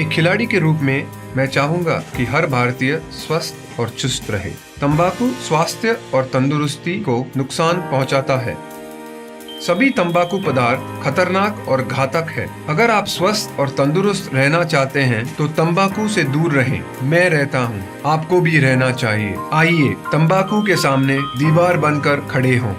एक खिलाड़ी के रूप में मैं चाहूंगा कि हर भारतीय स्वस्थ और चुस्त रहे। तंबाकू स्वास्थ्य और तंदुरुस्ती को नुकसान पहुंचाता है। सभी तंबाकू पदार्थ खतरनाक और घातक है। अगर आप स्वस्थ और तंदुरुस्त रहना चाहते हैं तो तंबाकू से दूर रहें। मैं रहता हूं, आपको भी रहना चाहिए। आइए तंबाकू के सामने दीवार बनकर खड़े हों।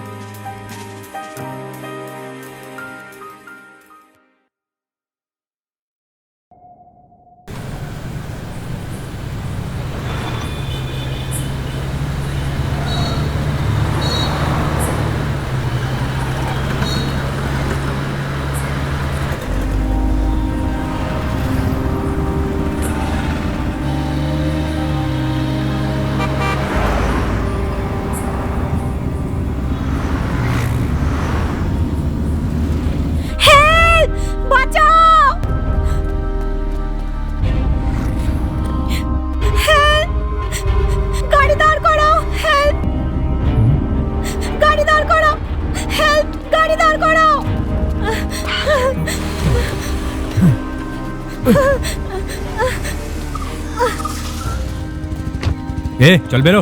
चल बेरो।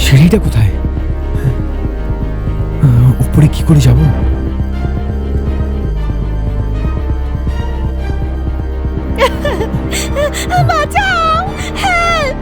সিঁড়িটা কোথায়? উপরে কি করে যাব? বাঁচাও, হেল্প!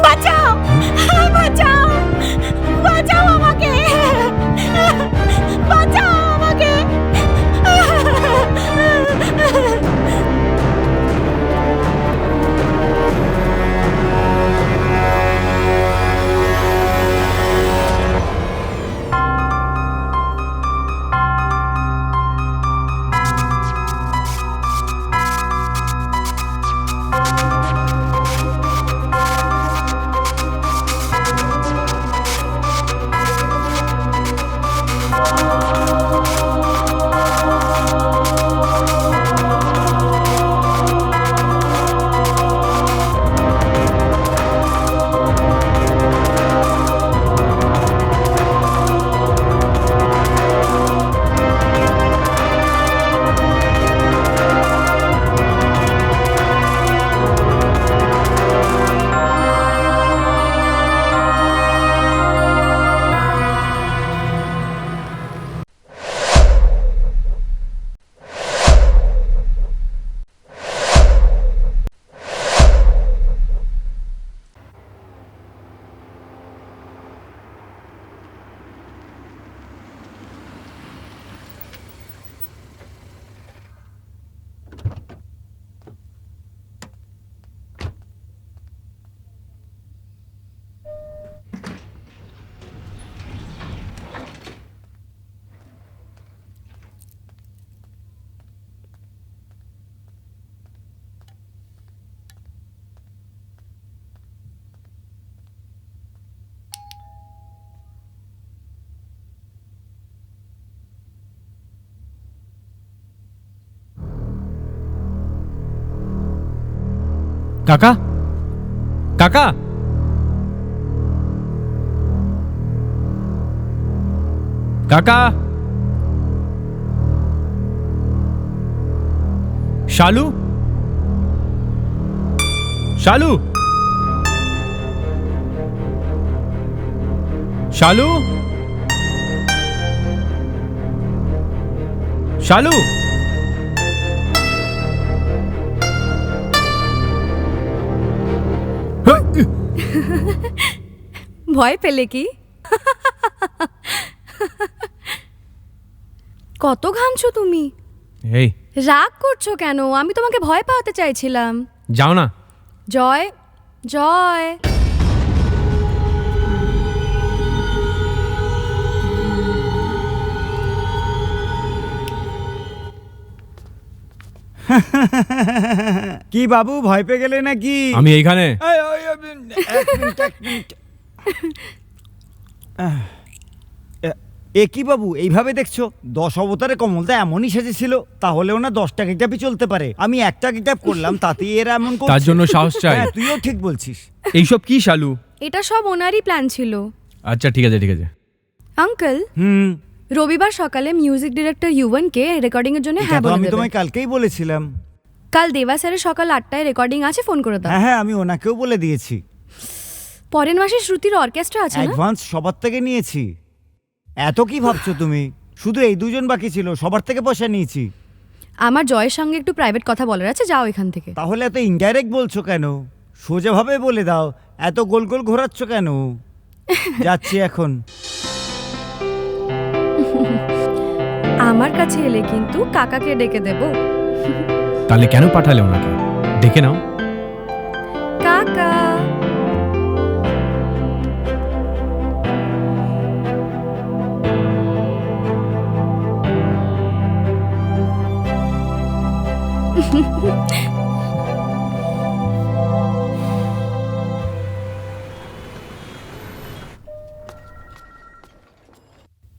বাঁচাও, বাঁচাও, বাঁচাও আমাকে, বাঁচাও আমাকে। কাকা, কাকা, কাকা, শালু, শালু, শালু, শালু। ভয় পেলে কি? কত ঘামছো তুমি? এই রাগ করছো কেন? আমি তোমাকে ভয় পাওয়াতে চাইছিলাম। যাও না। জয়, জয়। কি বাবু, ভয় পেয়ে গেলে নাকি? আমি এইখানে। এক মিনিট। এ কি বাবু, এইভাবে দেখছো? 10 অবতারে কমলদা এমনই সেজেছিল, তাহলেও না 10টা গেটআপই চলতে পারে। আমি একটা গেটআপ করলাম, তাতেই এরা এমন করছে। তার জন্য সাহস চাই। হ্যাঁ, তুইও ঠিক বলছিস। এইসব কি শালু? এটা সব ওনারই প্ল্যান ছিল। আচ্ছা ঠিক আছে, ঠিক আছে। আঙ্কেল, হুম, রবিবার সকালে মিউজিক ডিরেক্টর ইউবনকে রেকর্ডিং এর জন্য হ্যাঁ এটা তো বলে আমি দেবে। তোমায় কালকেই বলেছিলাম। কাল দেবা স্যারের সকাল 8টায় রেকর্ডিং আছে, ফোন করে দাও। হ্যাঁ, আমি ওনাকেও বলে দিয়েছি। পরের মাসে শ্রুতির অর্কেস্ট্রা আছে না? অ্যাডভান্স সবার থেকে নিয়েছি। এত কি ভাবছো তুমি? শুধু এই দুজন বাকি ছিল, সবার থেকে পয়সা নিয়েছি। আমার জয়ের সঙ্গে একটু প্রাইভেট কথা বলার আছে, যাও এখান থেকে। তাহলে এত ইনডাইরেক্ট বলছো কেন? সোজাভাবে বলে দাও, এত গোল গোল ঘোরাচ্ছ কেন? যাচ্ছি এখন। আমার কাছে এলে কিন্তু কাকাকে ডেকে দেব। তাহলে কেন পাঠালে ওনাকে? ডেকে নাও। কাকা।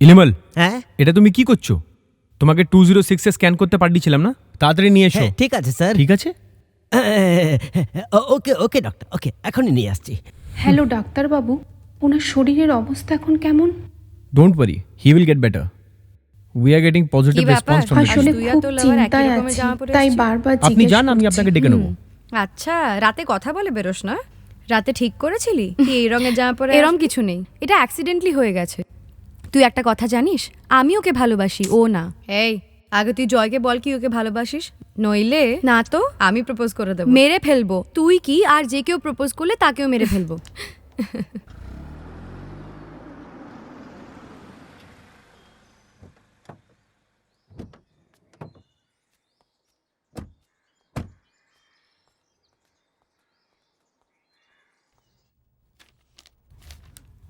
ইলিমল, হ্যাঁ এটা তুমি কি করছো? তোমাকে 206 এ স্ক্যান করতে পাঠিয়েছিলাম না? তাড়াতাড়ি নিয়ে এসো। হ্যাঁ, ঠিক আছে স্যার। ঠিক আছে। ওকে ওকে ডক্টর, ওকে এখনই নিয়ে আসছি। হ্যালো ডাক্তারবাবু, ওনার শরীরের অবস্থা এখন কেমন? Don't worry, he will get better. We are getting positive কি ব্যাপার? রেসপন্স ফ্রম দ্য আসলে তুই আর খুব তোর lover একই চিন্তায় রকমের আছি, জামা পরে তাই এসেছিস? বারবার আপনি জিজ্ঞেস যান, আমি করছি। আপনাকে ডেকে নেবো। আচ্ছা, রাতে কথা বলে বেরোস না? রাতে ঠিক করেছিলি কি এই রঙের জামা পরে? এরম কিছু নেই, এটা অ্যাক্সিডেন্টলি হয়ে গেছে। তুই একটা কথা জানিস, আমি ওকে ভালোবাসি, ও না। এই, আগে তুই জয়কে বল কি ওকে ভালোবাসিস, নইলে না তো আমি প্রপোজ করে দেবো, মেরে ফেলবো। তুই কি আর যে কেউ প্রপোজ করলে তাকেও মেরে ফেলবো।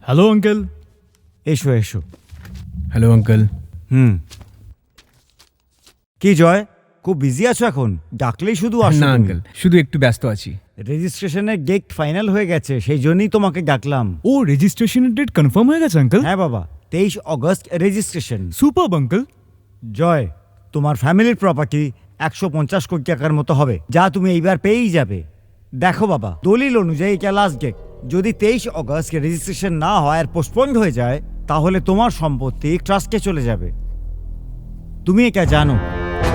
Hello uncle. এসো এসো। Hello uncle. কি জয়, খুব বিজি আছো এখন? ডাকলেই শুধু আসো। না আঙ্কেল, শুধু একটু ব্যস্ত আছি। রেজিস্ট্রেশনের ডেট ফাইনাল হয়ে গেছে, সেই জন্যই তোমাকে ডাকলাম। ও, রেজিস্ট্রেশনের ডেট কনফার্ম হয়ে গেছে আঙ্কেল? হ্যাঁ বাবা, 23 August registration. Super uncle. Joy, তোমার ফ্যামিলির প্রপার্টি 150 কোটি টাকার মতো হবে, যা তুমি এইবার পেয়েই যাবে। দেখো বাবা, দলিল অনুযায়ী এটা লাস্ট ডেট। যদি 23 অগস্ট রেজিস্ট্রেশন না হয় আর পোস্টপোন্ড হয়ে যায়, তাহলে তোমার সম্পত্তি ট্রাস্টে চলে যাবে। তুমি এটা জানো,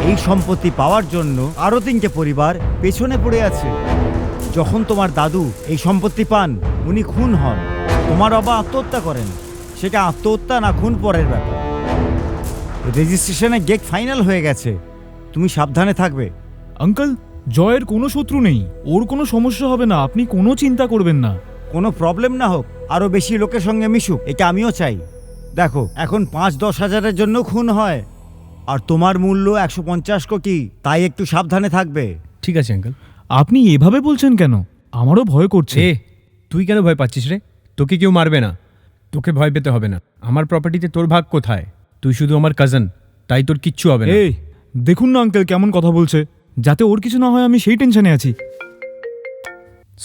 এই সম্পত্তি পাওয়ার জন্য আরো 3টে পরিবার পেছনে পড়ে আছে। যখন তোমার দাদু এই সম্পত্তি পান, উনি খুন হন। তোমার বাবা আত্মহত্যা করেন। সেটা আত্মহত্যা না খুন পরের ব্যাপার। রেজিস্ট্রেশনের ডেট ফাইনাল হয়ে গেছে, তুমি সাবধানে থাকবে। আঙ্কেল, জয়ের কোনো শত্রু নেই, ওর কোনো সমস্যা হবে না, আপনি কোনো চিন্তা করবেন না। কোনো প্রবলেম না হোক, আরো বেশি লোকের সঙ্গে মিশুক, এটা আমিও চাই। দেখো, এখন 5-10 হাজারের জন্য খুন হয়, আর তোমার মূল্য 150 কোটি, তাই একটু সাবধানে থাকবে। ঠিক আছে আঙ্কেল। আপনি এভাবে বলছেন কেন? আমারও ভয় করছে। তুই কেন ভয় পাচ্ছিস রে? তোকে কেউ মারবে না, তোকে ভয় পেতে হবে না। আমার প্রপার্টিতে তোর ভাগ কোথায়? তুই শুধু আমার কাজিন, তাই তোর কিচ্ছু হবে না। এই দেখুন না আঙ্কেল কেমন কথা বলছে, যাতে ওর কিছু না হয় আমি সেই টেনশনে আছি।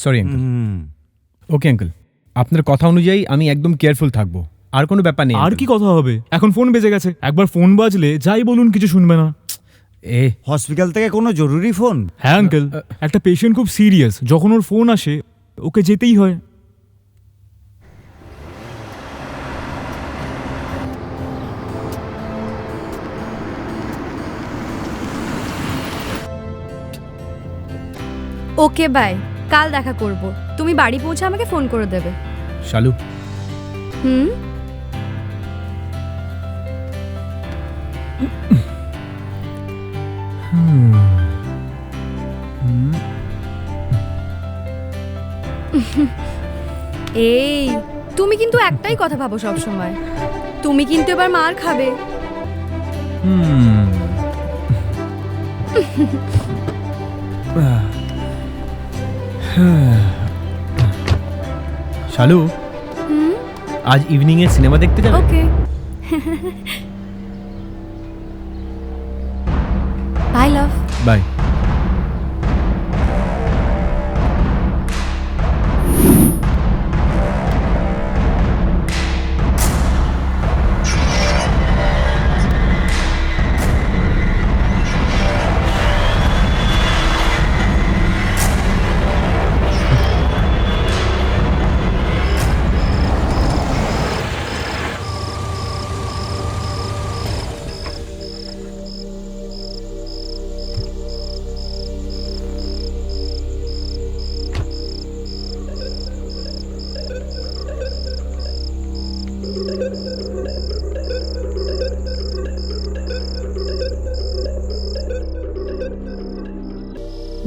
Sorry uncle. ওকে আঙ্কেল, আপনার কথা অনুযায়ী আমি একদম কেয়ারফুল থাকবো। আর কোনো ব্যাপার নেই। আর কি কথা হবে? এখন ফোন বেজে গেছে, একবার ফোন বাজলে যাই বলুন কিছু শুনবে না। হসপিটাল থেকে কোনো জরুরি ফোন? হ্যাঁ আঙ্কেল, একটা পেশেন্ট খুব সিরিয়াস, যখন ওর ফোন আসে ওকে যেতেই হয়। ওকে বাই, কাল দেখা করব। তুমি বাড়ি পৌঁছে আমাকে ফোন করে দেবে। শালু, হুম। এই, তুমি কিন্তু একটাই কথা ভাবো সব সময়। তুমি কিন্তু এবার মার খাবে। শালু, আজ ইভিনিং এ সিনেমা দেখতে যাবে? ওকে। By love. বাই।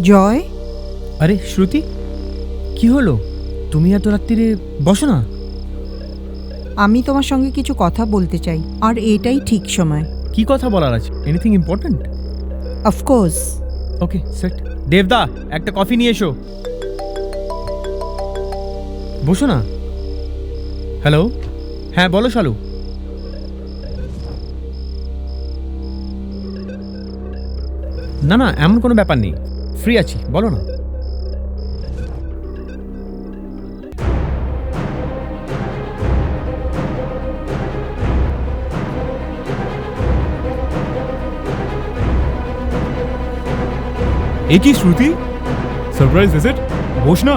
জয়, আরে শ্রুতি, কি হলো? তুমি এত রাত্রিরে? বসো না। আমি তোমার সঙ্গে কিছু কথা বলতে চাই, আর এটাই ঠিক সময়। কি কথা বলার আছে? Anything important? অফকোর্স। ওকে সেট। দেবদা, একটা কফি নিয়ে এসো। বসো না। হ্যালো, হ্যাঁ বলো শালু। না না, এমন কোনো ব্যাপার নেই, ফ্রি আছি, বলো না। এ কি শ্রুতি, সারপ্রাইজ ভিজিট? বস না।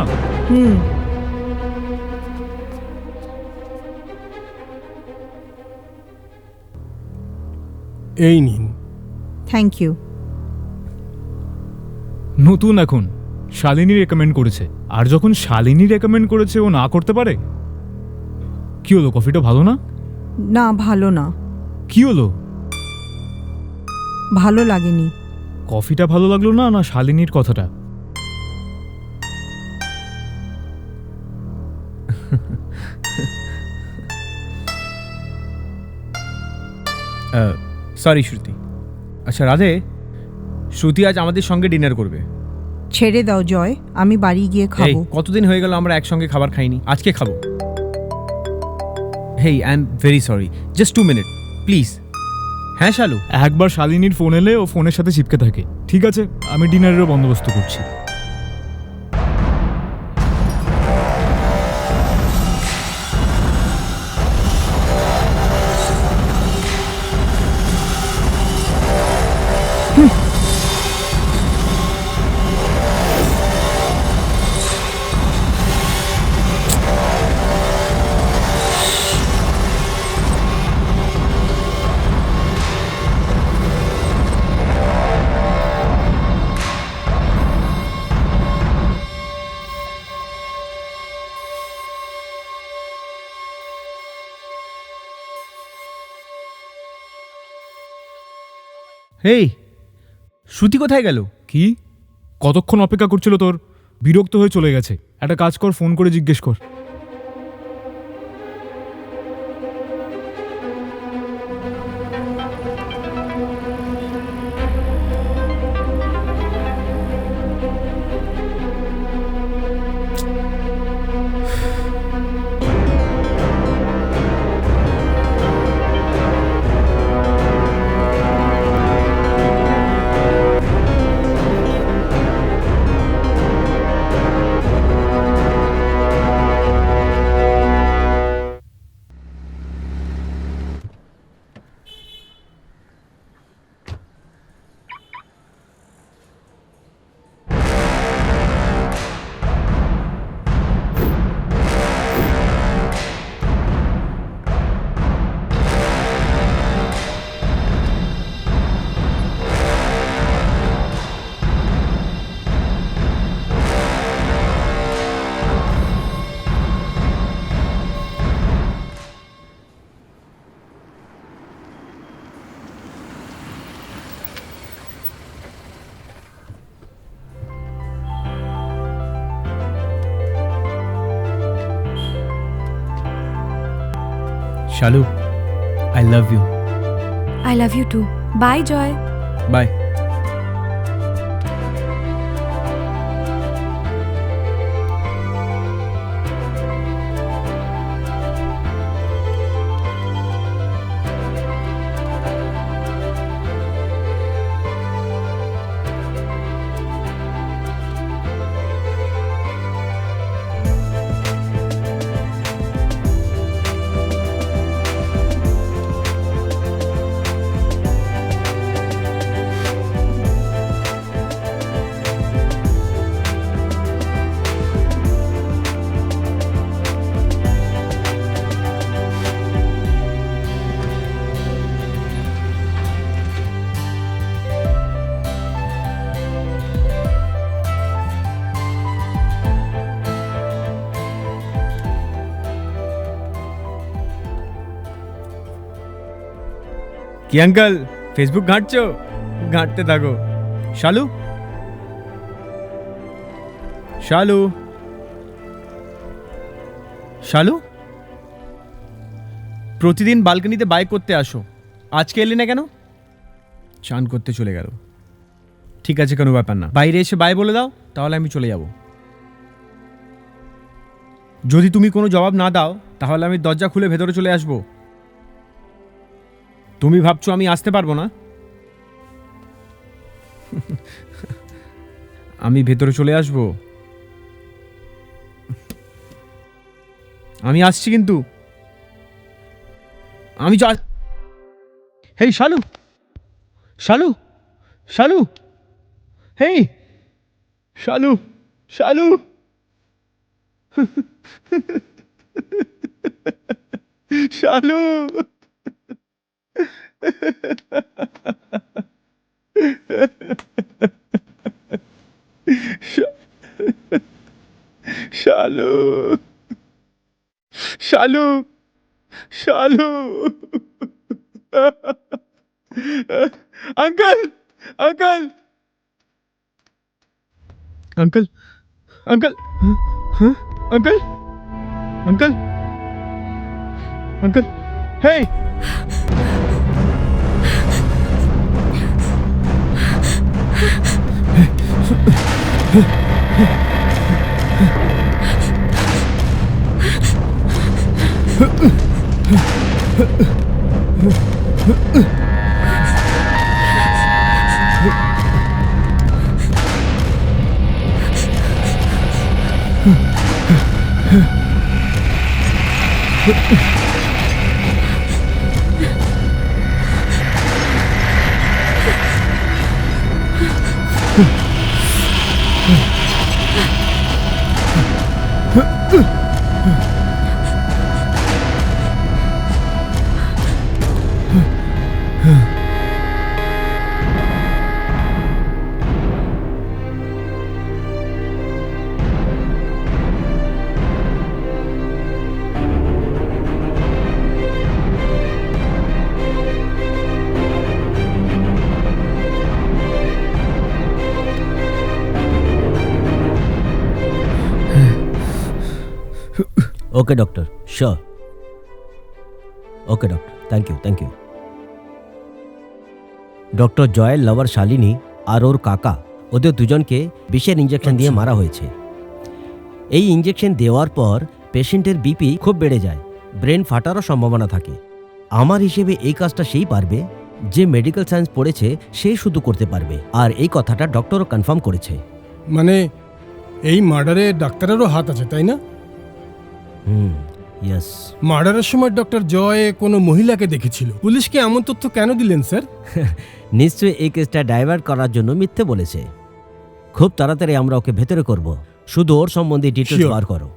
এই নিন। Thank you. নতুন এখন, শালিনী রেকমেন্ড করেছে, আর যখন শালিনী রেকমেন্ড করেছে ও না করতে পারে? কি হলো, কফিটা ভালো না? না, ভালো না। কি হলো? ভালো লাগেনি। কফিটা ভালো লাগলো না, না শালিনীর কথাটা? সরি শ্রুতি। আচ্ছা রাধে, শ্রুতি আজ আমাদের সঙ্গে ডিনার করবে। ছেড়ে দাও জয়, আমি বাড়ি গিয়ে এই খাবো। কতদিন হয়ে গেল আমরা একসঙ্গে খাবার খাইনি, আজকে খাবো। হেই I am very sorry, just 2 minute please. হ্যাঁ শালু। একবার শালিনীর ফোন এলে ও ফোনের সাথে চিপকে থাকে। ঠিক আছে, আমি ডিনারেরও বন্দোবস্ত করছি। হেই, শ্রুতি কোথায় গেল? কি কতক্ষণ অপেক্ষা করছিল তোর? বিরক্ত হয়ে চলে গেছে। একটা কাজ কর, ফোন করে জিজ্ঞেস কর। Shalu, I love you. I love you too. Bye Joy. Bye. কি আঙ্কেল, ফেসবুক ঘাঁটছো? ঘাঁটতে থাকো। শালু, শালু, শালু, প্রতিদিন বালকনিতে বাইক করতে আসো, আজকে এলে না কেন? চান করতে চলে গেল। ঠিক আছে, কোনো ব্যাপার না, বাইরে এসে বাই বলে দাও, তাহলে আমি চলে যাব। যদি তুমি কোনো জবাব না দাও তাহলে আমি দরজা খুলে ভেতরে চলে আসবো। তুমি ভাবছো আমি আসতে পারবো না? আমি ভেতরে চলে আসবো। আমি আসছি কিন্তু। আমি hey Shalu, Shalu, Shalu, hey Shalu, Shalu, Shalu, Shalu, Shalu, Shalu, uncle uncle uncle uncle हाँ? Uncle uncle uncle hey okay doctor, sure. Okay doctor, thank you. Doctor জয়ের লাভার শালিনী আর ওর কাকা, ওদের দুজনকে বিষের ইঞ্জেকশন দিয়ে মারা হয়েছে। এই ইঞ্জেকশন দেওয়ার পর পেশেন্টের বিপি খুব বেড়ে যায়, ব্রেন ফাটারও সম্ভাবনা থাকে। আমার হিসেবে এই কাজটা সেই পারবে, যে মেডিকেল সায়েন্স পড়েছে সেই শুধু করতে পারবে, আর এই কথাটা ডক্টরও কনফার্ম করেছে। মানে এই মার্ডারে ডাক্তারেরও হাত আছে, তাই না? ইয়েস। মার্ডারের সময় ডক্টর জয় কোনো মহিলাকে দেখেছিল। পুলিশকে এমন তথ্য কেন দিলেন স্যার? নিশ্চয়ই এই কেসটা ডাইভার্ট করার জন্য মিথ্যে বলেছে। খুব তাড়াতাড়ি আমরা ওকে ভেতরে করব, শুধু ওর সম্বন্ধে ডিটেলস Sure. বার করো।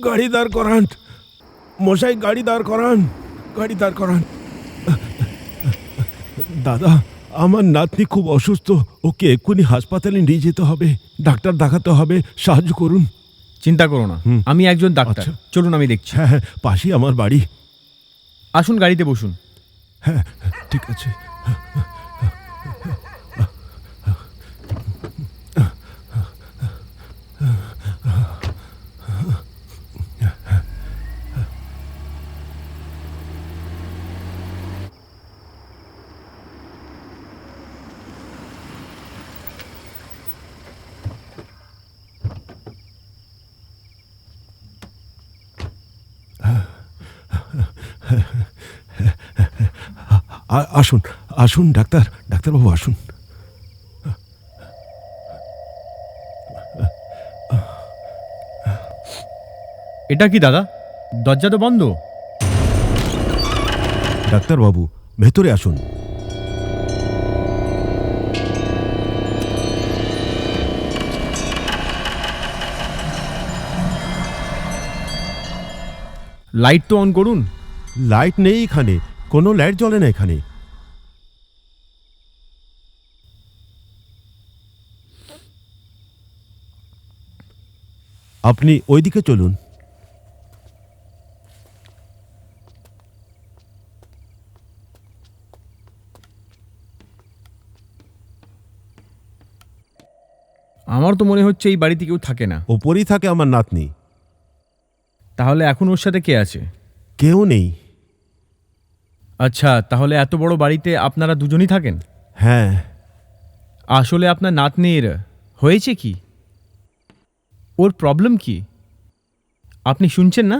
গাড়ি দাঁড় করান মশাই, গাড়ি দাঁড় করান, গাড়ি দাঁড় করান। দাদা, আমার নাতনি খুব অসুস্থ, ওকে এক্ষুনি হাসপাতালে নিয়ে যেতে হবে, ডাক্তার দেখাতে হবে, সাহায্য করুন। চিন্তা করো না, আমি একজন ডাক্তার। আচ্ছা। চলুন আমি দেখছি। হ্যাঁ হ্যাঁ, পাশেই আমার বাড়ি। আসুন গাড়িতে বসুন। হ্যাঁ ঠিক আছে। আসুন আসুন ডাক্তার, ডাক্তারবাবু আসুন। এটা কি দাদা, দরজা তো বন্ধ। ডাক্তারবাবু ভেতরে আসুন। লাইট তো অন করুন। লাইট নেই এখানে, কোনো লাইট জ্বলে না এখানে। আপনি ওইদিকে চলুন। আমার তো মনে হচ্ছে এই বাড়িতে কেউ থাকে না। ওপরেই থাকে আমার নাতনি। তাহলে এখন ওর সাথে কে আছে? কেউ নেই। আচ্ছা, তাহলে এত বড় বাড়িতে আপনারা দুজনই থাকেন? হ্যাঁ। আসলে আপনার নাতনির হয়েছে কি? ওর প্রবলেম কি? আপনি শুনছেন না?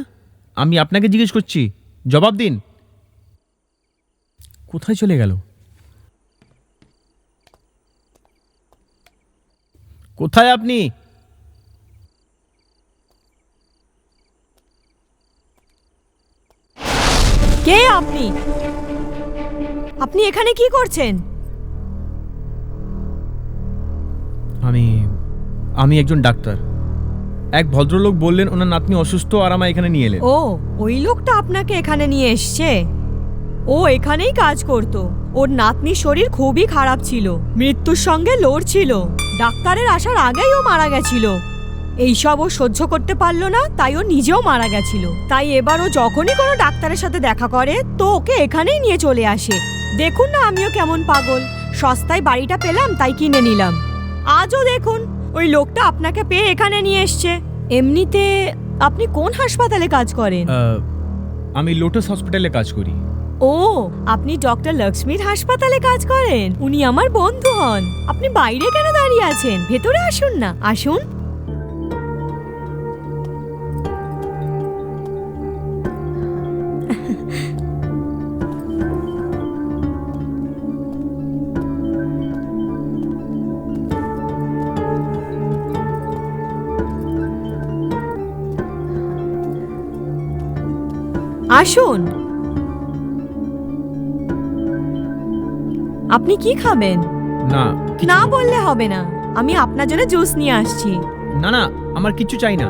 আমি আপনাকে জিজ্ঞেস করছি, জবাব দিন। কোথায় চলে গেল? কোথায় আপনি? কে আপনি? আপনি এখানে কি করছেন? আমি একজন ডাক্তার। এক ভদ্রলোক বললেন ওনার নাতনি অসুস্থ আর আমায় এখানে নিয়ে এলেন। ও, ওই লোকটা আপনাকে এখানে নিয়ে এসছে? ও এখানেই কাজ করত। ওর নাতনির শরীর খুবই খারাপ ছিল, মৃত্যুর সঙ্গে লড়ছিল। ডাক্তারের আসার আগেই ও মারা গেছিল। এইসব ও সহ্য করতে পারলো না, তাই ও নিজেও মারা গেছিল। তাই এবার ও যখনই কোনো ডাক্তারের সাথে দেখা করে তো ওকে এখানেই নিয়ে চলে আসে। দেখুন না আমিও কেমন পাগল, সস্তায় বাড়িটা পেলাম তাই কিনে নিলাম। আজও দেখুন ওই লোকটা আপনাকে পেয়ে এখানে নিয়ে এসছে। এমনিতে আপনি কোন হাসপাতালে কাজ করেন? আমি লোটাস হসপিটালে কাজ করি। ও, আপনি ডক্টর লক্ষ্মীর হাসপাতালে কাজ করেন? উনি আমার বন্ধু হন। আপনি বাইরে কেন দাঁড়িয়ে আছেন? ভেতরে আসুন না, আসুন। আসুন। আপনি কি খাবেন? না, না বললে হবে না, আমি আপনার জন্য জুস নিয়ে আসছি। না না, আমার কিচ্ছু চাই না।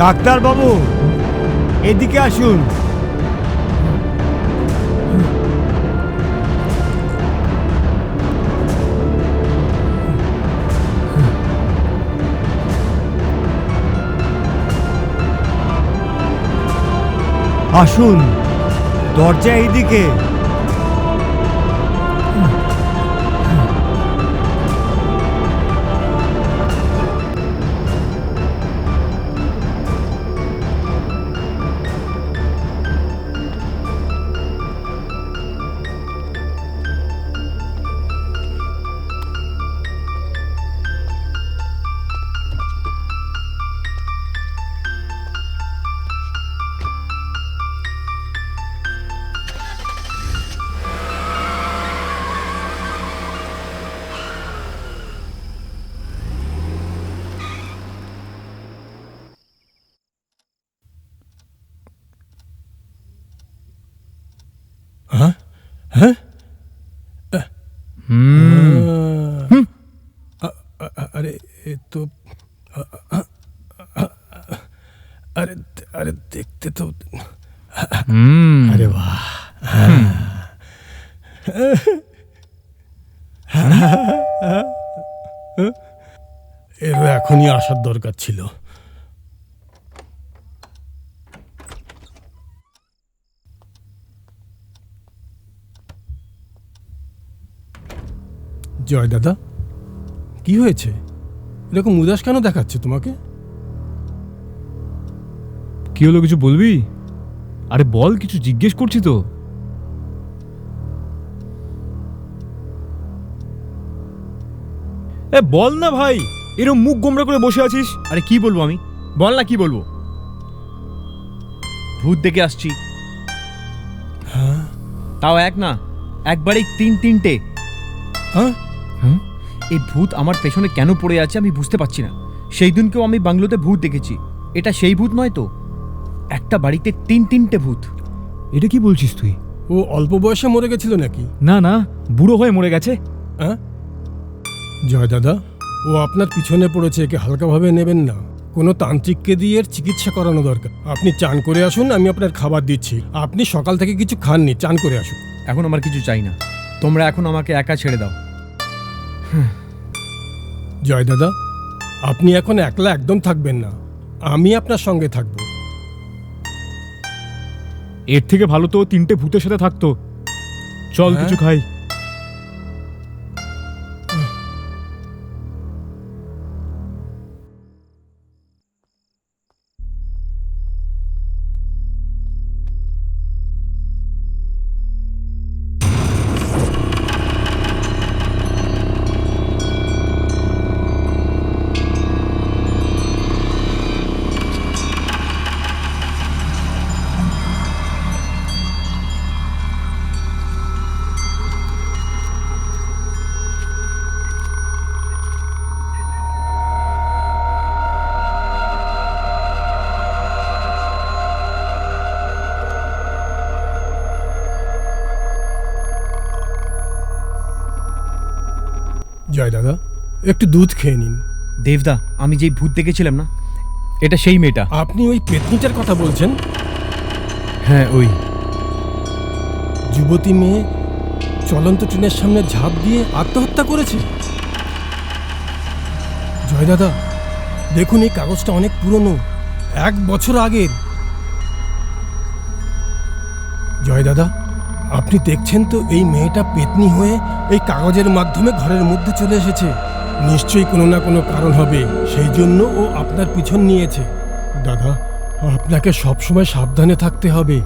ডাক্তার বাবু, এদিকে আসুন। আসুন, দরজা এইদিকে। হ্যাঁ হ্যাঁ अरे ये तो अरे अरे देखते तो अरे वाह এর এখনই আসার দরকার ছিল। জয় দাদা, কি হয়েছে? এরকম উদাস কেন দেখাচ্ছে তোমাকে? কি হলো, কিছু বলবি? আরে বল, কিছু জিজ্ঞেস করছি তো। এ বল না ভাই, এরকম মুখ গোমড়া করে বসে আছিস। আরে কি বলবো আমি, বল না কি বলবো। ভূত দেখে আসছি। হ্যাঁ, তাও এক না, একবারেই তিনটে। হ্যাঁ, এই ভূত আমার পেছনে কেন পড়ে আছে আমি বুঝতে পারছি না। সেই দিনকেও আমি বাংলোতে ভূত দেখেছি। এটা সেই ভূত নয় তো? একটা বাড়িতে তিনটে ভূত। এটা কি বলছিস তুই? ও অল্প বয়সে মরে গেছিল নাকি? না না, বুড়ো হয়ে মরে গেছে। হ্যাঁ জয় দাদা, ও আপনার পিছনে পড়েছে, একে হালকাভাবে নেবেন না। কোনো তান্ত্রিককে দিয়ে এর চিকিৎসা করানো দরকার। আপনি চান করে আসুন, আমি আপনার খাবার দিচ্ছি। আপনি সকাল থেকে কিছু খাননি, চান করে আসুন। এখন আমার কিছু চাই না, তোমরা এখন আমাকে একা ছেড়ে দাও। জয় দাদা, আপনি এখন একলা একদম থাকবেন না, আমি আপনার সঙ্গে থাকব। এর থেকে ভালো তো তিনটে ভূতের সাথে থাকতো। চল হ্যাঁ? কিছু খাই। জয় দাদা, একটু দুধ খেয়ে নিন। দেবদা, আমি যেই ভূত দেখেছিলাম না, এটা সেই মেয়েটা। আপনি ওই পেতনিটার কথা বলছেন? হ্যাঁ, ওই যুবতী মেয়ে চলন্ত ট্রেনের সামনে ঝাঁপ দিয়ে আত্মহত্যা করেছে। জয় দাদা, দেখুন এই কাগজটা অনেক পুরনো, 1 বছর আগের। জয় দাদা, আপনি দেখছেন তো এই মেয়েটা পেতনি হয়ে এই কাগজের মাধ্যমে ঘরের মধ্যে চলে এসেছে। নিশ্চয়ই কোনো না কোনো কারণ হবে, সেই জন্য ও আপনার পিছন নিয়েছে। দাদা, আপনাকে সবসময় সাবধানে থাকতে হবে।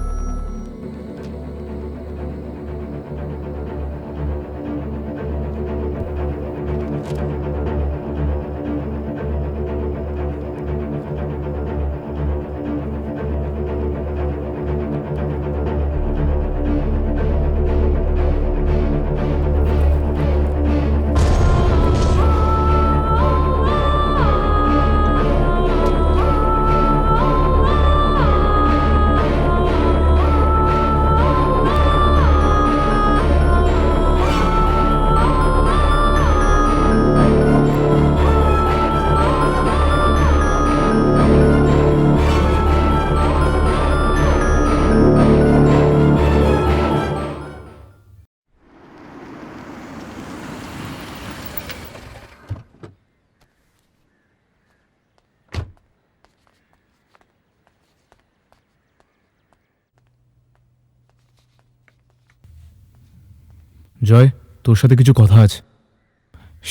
জয়, তোর সাথে কিছু কথা আছে।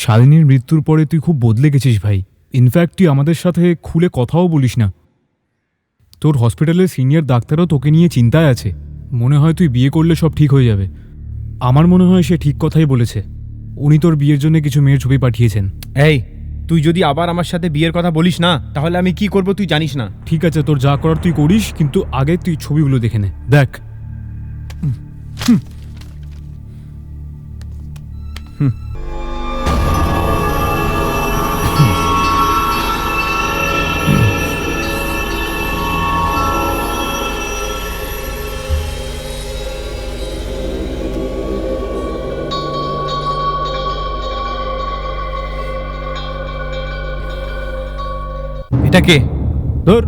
শালিনীর মৃত্যুর পরে তুই খুব বদলে গেছিস ভাই। ইনফ্যাক্ট তুই আমাদের সাথে খুলে কথাও বলিস না। তোর হসপিটালের সিনিয়র ডাক্তারও তোকে নিয়ে চিন্তায় আছে। মনে হয় তুই বিয়ে করলে সব ঠিক হয়ে যাবে। আমার মনে হয় সে ঠিক কথাই বলেছে। উনি তোর বিয়ের জন্য কিছু মেয়ের ছবি পাঠিয়েছেন। এই, তুই যদি আবার আমার সাথে বিয়ের কথা বলিস না, তাহলে আমি কি করব তুই জানিস না। ঠিক আছে, তোর যা করার তুই করিস, কিন্তু আগে তুই ছবিগুলো দেখে নে। দেখ। এটা কে? ধর,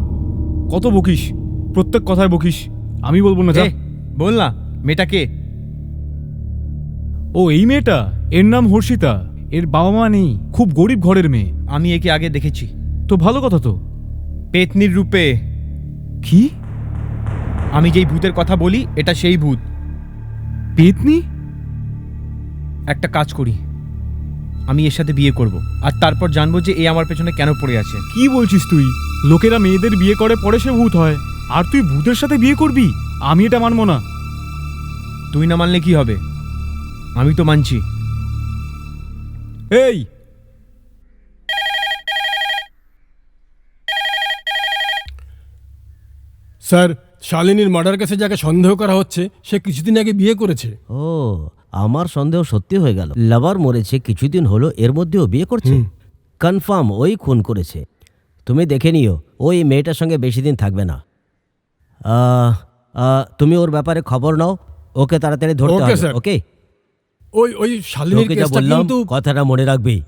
কত বকিস, প্রত্যেক কথায় বকিস। আমি বলবো না, যা। বল না, মেয়েটা কে? ও এই মেয়েটা, এর নাম হর্ষিতা। এর বাবা মা নেই, খুব গরিব ঘরের মেয়ে। আমি একে আগে দেখেছি। তো ভালো কথা তো। পেতনির রূপে। কি? আমি যেই ভূতের কথা বলি, এটা সেই ভূত। পেতনি? একটা কাজ করি, আমি এর সাথে বিয়ে করব, আর তারপর জানবো যে এ আমার পেছনে কেন পড়ে আছে। কি বলছিস তুই? লোকেরা মেয়েদের বিয়ে করে পরে সে ভূত হয়, আর তুই ভূতের সাথে বিয়ে করবি? আমি এটা মানবো না। তুই না মানলে কি হবে? আমি তো মানছি। এই, স্যার, শালিনীর মার্ডার কেসে যাকে সন্দেহ করা হচ্ছে সে কিছুদিন আগে বিয়ে করেছে। ও, আমার সন্দেহ সত্যি হয়ে গেল। লাভার মরেছে কিছুদিন হলো, এর মধ্যেও বিয়ে করছে। কনফার্ম ওই খুন করেছে। তুমি দেখে নিও, ওই মেয়েটার সঙ্গে বেশি দিন থাকবে না। তুমি ওর ব্যাপারে খবর নাও, ওকে তাড়াতাড়ি ধরতে হবে। ওকে? ওই শালিনীর তোকে যা কেসটা বললাম কিন্তু কথাটা মনে রাখবি।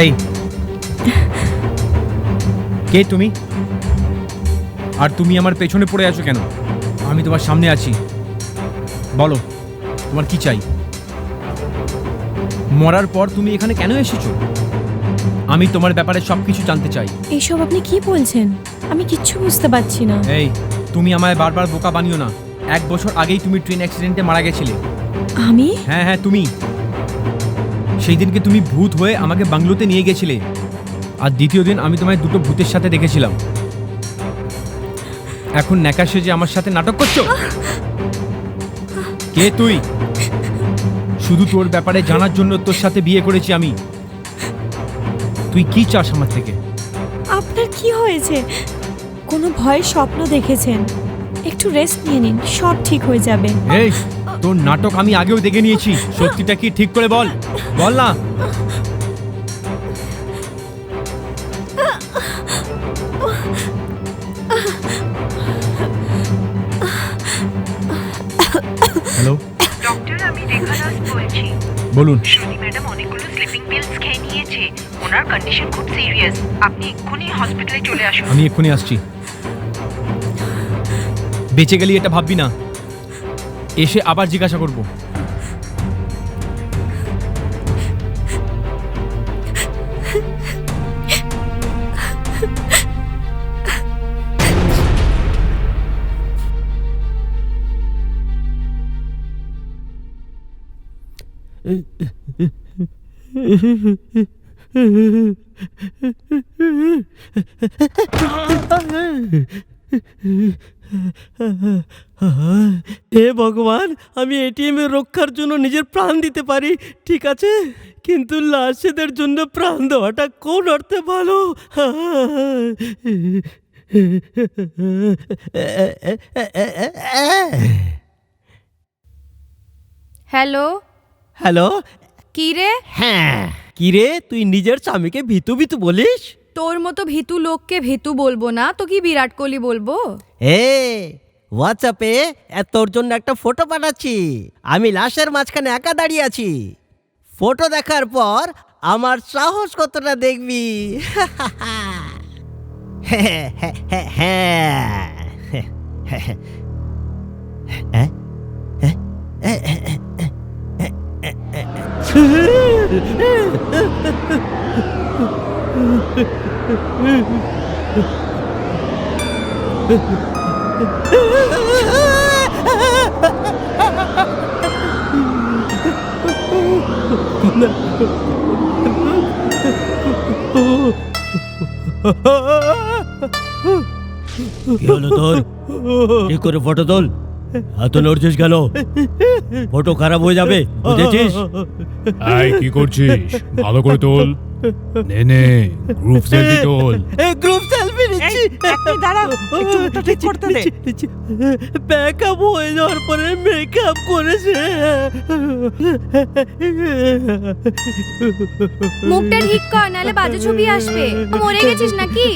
এই, কে তুমি? আর তুমি আমার পেছনে পড়ে আছো কেন? আমি তোমার সামনে আছি, বলো তোমার কি চাই? মরার পর তুমি এখানে কেন এসেছো? আমি তোমার ব্যাপারে সবকিছু জানতে চাই। এইসব আপনি কি বলছেন? আমি কিচ্ছু বুঝতে পারছি না। এই, তুমি আমায় বারবার বোকা বানিও না। 1 বছর আগেই তুমি ট্রেন অ্যাক্সিডেন্টে মারা গেছিলে। আমি? হ্যাঁ, তুমি। সেই দিনকে তুমি ভূত হয়ে আমাকে বাংলোতে নিয়ে গেছিলে, আর দ্বিতীয় দিন আমি তোমায় 2টো ভূতের সাথে দেখেছিলাম। এখন ন্যাকা সেজে আমার সাথে নাটক করছো? কে তুই? শুধু তোর ব্যাপারে জানার জন্য তোর সাথে বিয়ে করেছি আমি। তুই কি চাস আমার থেকে? আপনার কি হয়েছে? কোনো ভয়ের স্বপ্ন দেখেছেন? একটু রেস্ট নিয়ে নিন, সব ঠিক হয়ে যাবে। এই, তোর নাটক আমি আগেও দেখে নিয়েছি। সত্যিটা কি ঠিক করে বল, বল না। হ্যালো ডক্টর, আমি রেখা দাস বলছি। বলুন। শ্রুতি ম্যাডাম অনেকগুলো স্লিপিং পিলস খেয়ে নিয়েছে। ওনার কন্ডিশন খুব সিরিয়াস। আপনি এক্ষুনি হসপিটালে চলে আসুন। আমি এক্ষুনি আসছি। বেঁচে গেলি এটা ভাববি না, এসে আবার জিজ্ঞাসা করবো। হে ভগবান, আমি এটিএম এর রক্ষার জন্য নিজের প্রাণ দিতে পারি, ঠিক আছে, কিন্তু লাশেদের জন্য প্রাণ দেওয়াটা কোন অর্থে ভালো? Hello hello. কি রে? হ্যাঁ, কি রে, তুই নিজের স্বামীকে ভিতু ভিতু বলিস? তোর মতো ভীতু লোককে ভীতু বলবো না তো কি বিরাট কোহলি বলবো? এ হোয়াটসঅ্যাপে তোর জন্য একটা ফটো পাঠাচ্ছি। আমি লাশের মাঝখানে একা দাঁড়িয়ে আছি। ফটো দেখার পর আমার সাহস কতটা দেখবি। হ্যাঁ হ্যাঁ হ্যাঁ হ্যাঁ। কি হলো তোর? ঠিক করে ফটো তোল। এত নড়ছিস কেন? ফটো খারাপ হয়ে যাবে, বুঝেছিস? এই কি করছিস? ভালো করে তোল। নে নে, গ্রুপ সেলফি তোল। গ্রুপ সেলফি নিচ্ছি। আপনি দাঁড়াও, একটু মুখটা ঠিক করতে দে। ব্যাকআপ হয়ে যাওয়ার পরে মেকআপ করেছে। মুখটা ঠিক কর, নাহলে বাজে ছবি আসবে। মরে গেছিস নাকি?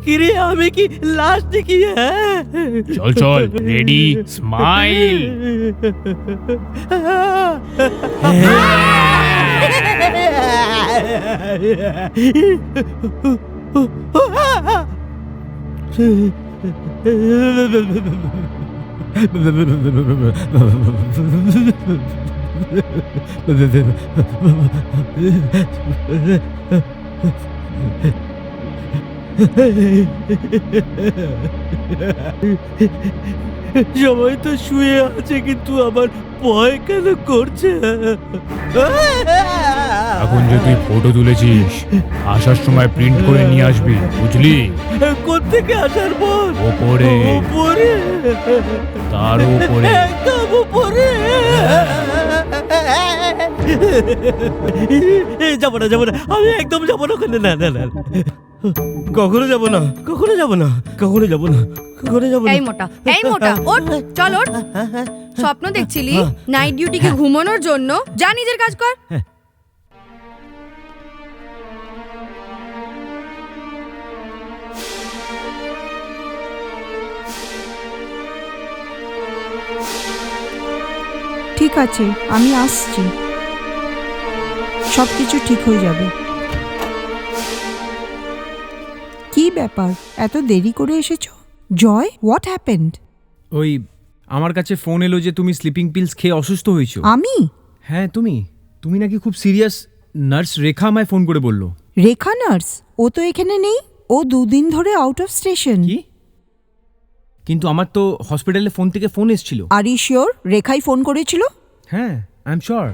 কিরে, আমি কি লাশ দেখি? হ্যাঁ, চল চল, রেডি, স্মাইল। সবাই তো শুয়ে আছে, কিন্তু আমার ভয় কেন করছে? এখন যে তুই ফটো তুলেছিস, আসার সময় প্রিন্ট করে নিয়ে আসবি, বুঝলি? কোত্থেকে আসার পর? ওপরে, উপরে, তার উপরে, একদম উপরে। যাবো না, যাবো না, আমি একদম যাবো না ওখানে। না না না, কখনো যাবো না, কখনো যাবো না, কখনো যাবো না, কখনো যাবো না। এই মোটা, এই মোটা, ওঠ, চল ওঠ। স্বপ্ন দেখছিলি নাইট ডিউটিকে ঘুমানোর জন্য? যা নিজের কাজ কর। ঠিক আছে, আমি আসছি, সব কিছু ঠিক হয়ে যাবে। কি ব্যাপার, এত দেরি করে এসেছো? জয়, হোয়াট হ্যাপেন্ড? ওই আমার কাছে ফোন এলো যে তুমি স্লিপিং পিলস খেয়ে অসুস্থ হয়েছো। আমি? হ্যাঁ, তুমি নাকি খুব সিরিয়াস। নার্স রেখা আমায় ফোন করে বললো। রেখা নার্স? ও তো এখানে নেই, ও 2 দিন ধরে আউট অফ স্টেশন। কি? কিন্তু আমার তো হসপিটালে ফোন থেকে ফোন এসেছিল। আর ইউ শিওর রেখাই ফোন করেছিল? হ্যাঁ, আই এম শিওর।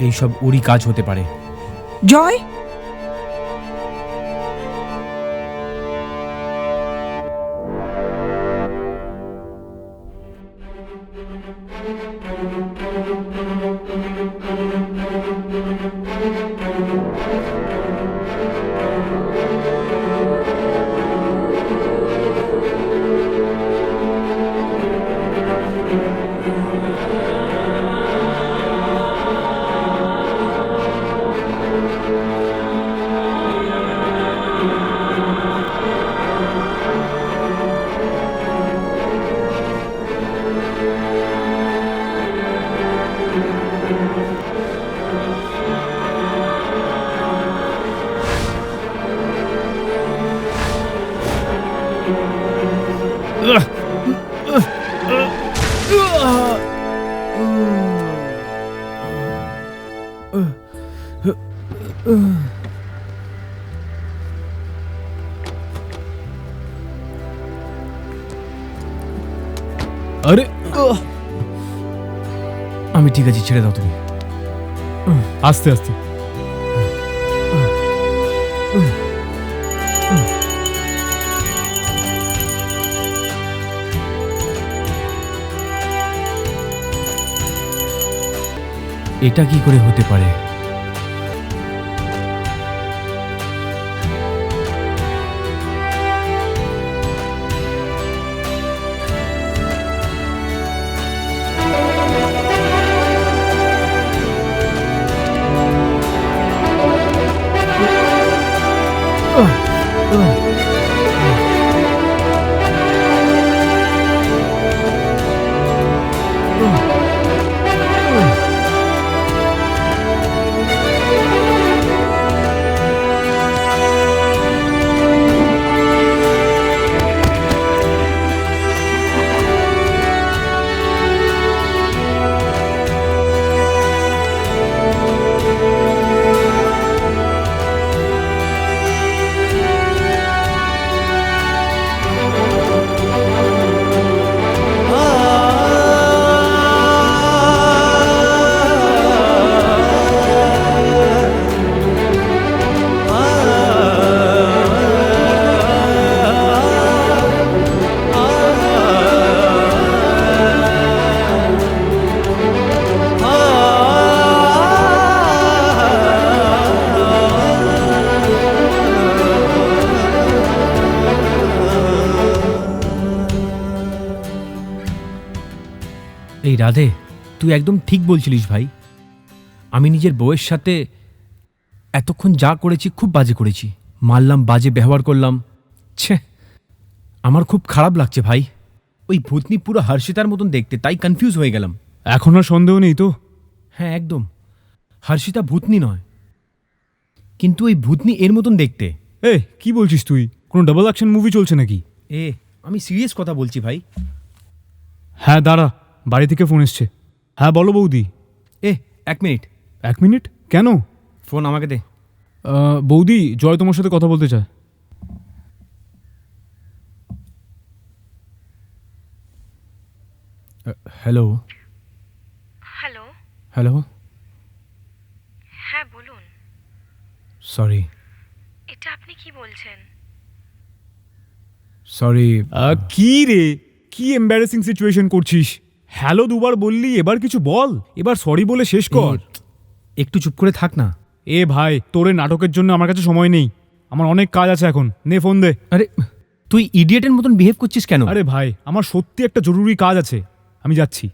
এইসব ওরই কাজ হতে পারে। জয়, আরে আমি ঠিক আছি, ছেড়ে দাও তুমি। আস্তে আস্তে। এটা কি করে হতে পারে? এই রাধে, তুই একদম ঠিক বলছিলিস ভাই। আমি নিজের বউয়ের সাথে এতক্ষণ যা করেছি খুব বাজে করেছি। মারলাম, বাজে ব্যবহার করলাম। ছে, আমার খুব খারাপ লাগছে ভাই। ওই ভূতনি পুরো হর্ষিতার মতন দেখতে, তাই কনফিউজ হয়ে গেলাম। এখন আর সন্দেহ নেই তো? হ্যাঁ একদম, হর্ষিতা ভূতনি নয়, কিন্তু ওই ভূতনি এর মতন দেখতে। এ কি বলছিস তুই? কোনো ডাবল অ্যাকশন মুভি চলছে নাকি? আমি সিরিয়াস কথা বলছি ভাই। হ্যাঁ দাঁড়া, বাড়ি থেকে ফোন এসছে। হ্যাঁ বলো বৌদি। এক মিনিট। 1 মিনিট কেন? ফোন আমাকে দে। বৌদি, জয় তোমার সাথে কথা বলতে চায়। হ্যালো। হ্যালো। হ্যালো। হ্যাঁ বলুন। সরি। এটা আপনি কি বলছেন? সরি। কি রে, কি এম্বারেসিং সিচুয়েশন করছিস? হ্যালো দুবার বললি, এবার কিছু বল। এবার সরি বলে শেষ কর। একটু চুপ করে থাক না। এ ভাই, তোর নাটকের জন্য আমার কাছে সময় নেই। আমার অনেক কাজ আছে এখন। নে ফোন দে। আরে তুই ইডিয়েটের মতন বিহেভ করছিস কেন? আরে ভাই, আমার সত্যি একটা জরুরি কাজ আছে, আমি যাচ্ছি।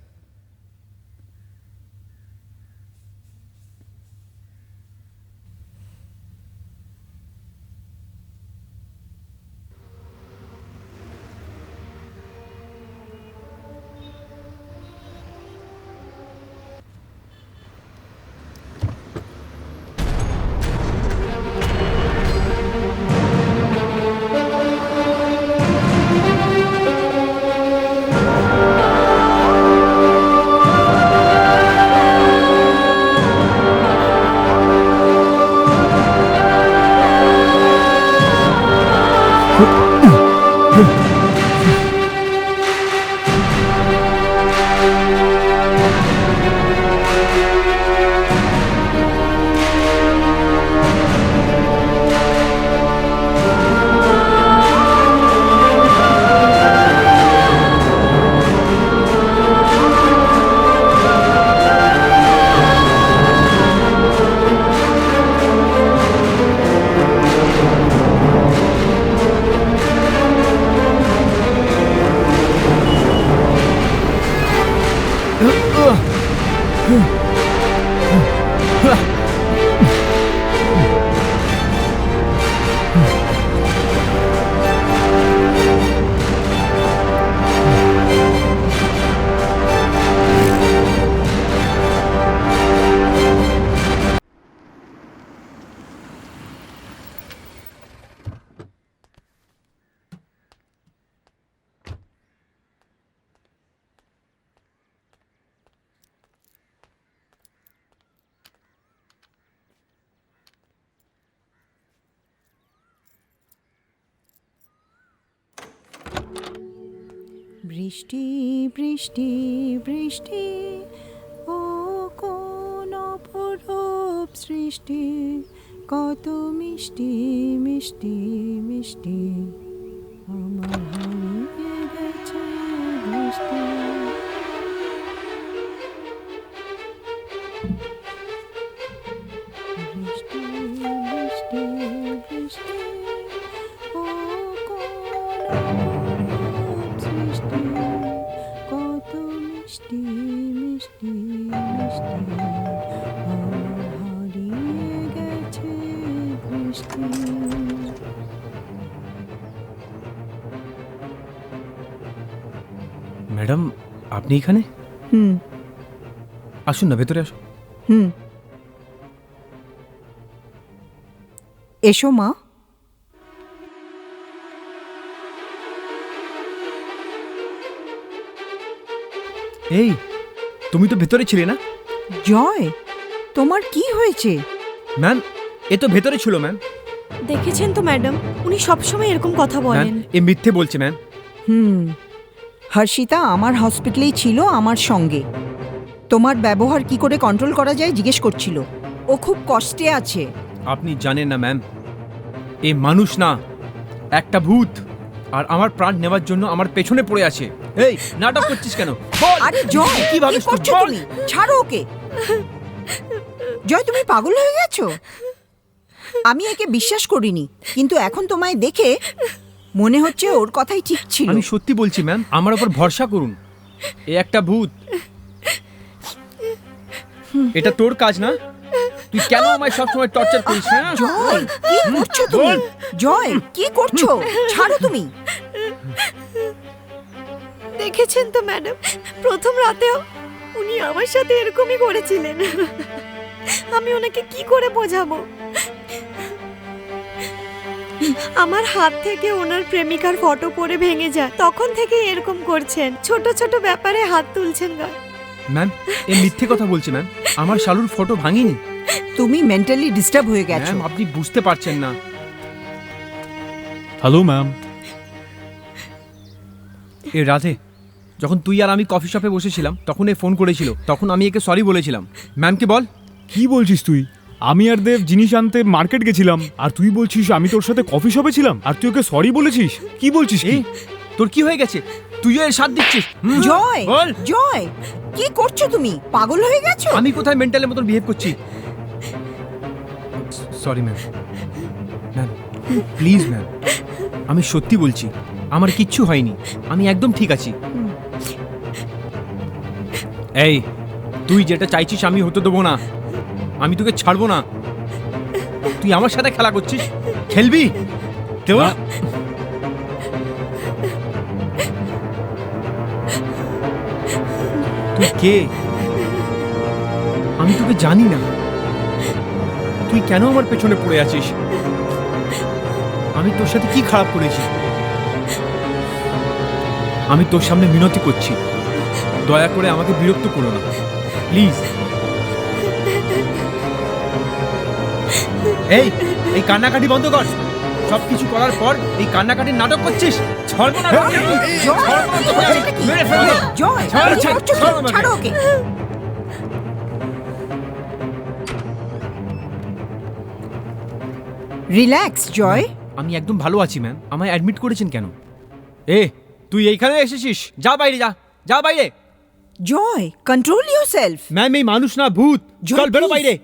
বৃষ্টি বৃষ্টি বৃষ্টি ও কোন অপরূপ সৃষ্টি, কত মিষ্টি মিষ্টি মিষ্টি আমার হারিয়ে গেছে বৃষ্টি। বৃষ্টি বৃষ্টি বৃষ্টি ও কোন অপরূপ সৃষ্টি, কত মিষ্টি মিষ্টি মিষ্টি আমার হারিয়ে গেছে বৃষ্টি। ম্যাডাম, আপনি এখানে? আসুন না, ভেতরে আসুন। এসো মা। এই, তুমি তো ভেতরে ছিলে না? জয়, তোমার কি হয়েছে? ম্যাম, এ তো ভেতরে ছিল ম্যাম। দেখেছেন তো ম্যাডাম, উনি সবসময় এরকম কথা ম্যাম, বলেন। এ মিথ্যে বলছে ম্যাম। হর্ষিতা আমার হসপিটালেই ছিল আমার সঙ্গে। তোমার ব্যবহার কি করে কন্ট্রোল করা যায় জিজ্ঞেস করছিল। ও খুব কষ্টে আছে। আপনি জানেন না ম্যাম, এ মানুষ না, একটা ভূত। আর আমার প্রাণ নেওয়ার জন্য আমার পেছনে পড়ে আছে। এই, নাটক করছিস কেন? বল। আরে জয়, কি ভাবিস কি করছো তুই? বল। তুমি? ছাড়ো ওকে। জয়, তুমি পাগল হয়ে গেছো? আমি একে বিশ্বাস করিনি, কিন্তু এখন তোমায় দেখে মনে হচ্ছে ওর কথাই ঠিক ছিল। আমি সত্যি বলছি ম্যাম, আমার উপর ভরসা করুন। এ একটা ভূত। এটা তোর কাজ না? তুই কেন আমায় সবসময় টর্চার করিস? হ্যাঁ? জয়, কি করছো তুমি? জয়, কি করছো? ছাড়ো তুমি। দেখেছেন তো ম্যাডাম, প্রথম রাতেও উনি আমার সাথে এরকমই করেছিলেন। আমি ওনাকে কি করে বোঝাবো? আমার হাত থেকে ওনার প্রেমিকার ফটো পড়ে ভেঙে যায়, তখন থেকে এরকম করছেন। ছোট ছোট ব্যাপারে হাত তুলছেন গায়ে। ম্যাম, এ মিথ্যে কথা বলছে ম্যাম। আমার শালুর ফটো ভাঙিনি। তুমি মেন্টালি ডিস্টার্ব হয়ে গেছো। ম্যাম, আপনি বুঝতে পারছেন না। Hello ma'am. এ রাধে, যখন তুই আর আমি কফি শপে বসেছিলাম তখন এ ফোন করেছিল, তখন আমি একে সরি বলেছিলাম। ম্যামকে বল। কি বলছিস তুই? আমি আর দেব জিনিস আনতে মার্কেট গেছিলাম, আর তুই বলছিস আমি তোর সাথে কফি শপে ছিলাম আর তুই ওকে সরি বলেছিস? কি বলছিস? এই, তোর কি হয়ে গেছে? তুইও এর সাথ দিচ্ছিস? জয়, বল। জয়, কি করছো তুমি? পাগল হয়ে গেছো? আমি কোথায় মেন্টালের মতন বিহেভ করছি? Sorry ma'am. Ma'am, please ma'am, আমি সত্যি বলছি, আমার কিচ্ছু হয়নি, আমি একদম ঠিক আছি। এই, তুই যেটা চাইছিস আমি হতে দেবো না। আমি তোকে ছাড়বো না। তুই আমার সাথে খেলা করছিস? খেলবি? তুই কে? আমি তোকে জানি না। তুই কেন আমার পেছনে পড়ে আছিস? আমি তোর সাথে কি খারাপ করেছি? আমি তোর সামনে মিনতি করছি, দয়া করে আমাকে বিরক্ত করো না প্লিজ। এই, এই কান্নাকাটি বন্ধ কর। সবকিছু করার পর এই কান্নাকাটির নাটক করছিস? ছাড়বো না তোকে। ছাড়বো না তোকে। মেরে ফেলবো। জয়, ছাড়, কি ছাড়, করছো ছাড় তুমি? আমাকে। ছাড়ো ওকে। রিল্যাক্স জয়। আমি একদম ভালো আছি ম্যাম। আমায় অ্যাডমিট করেছেন কেন? এ, তুই এইখানে এসেছিস? যা বাইরে, যা, যা বাইরে। জয়, কন্ট্রোল ইয়োরসেলফ। ম্যাম, এই মানুষ না, ভূত। জয়, চল বেরো please। বাইরে।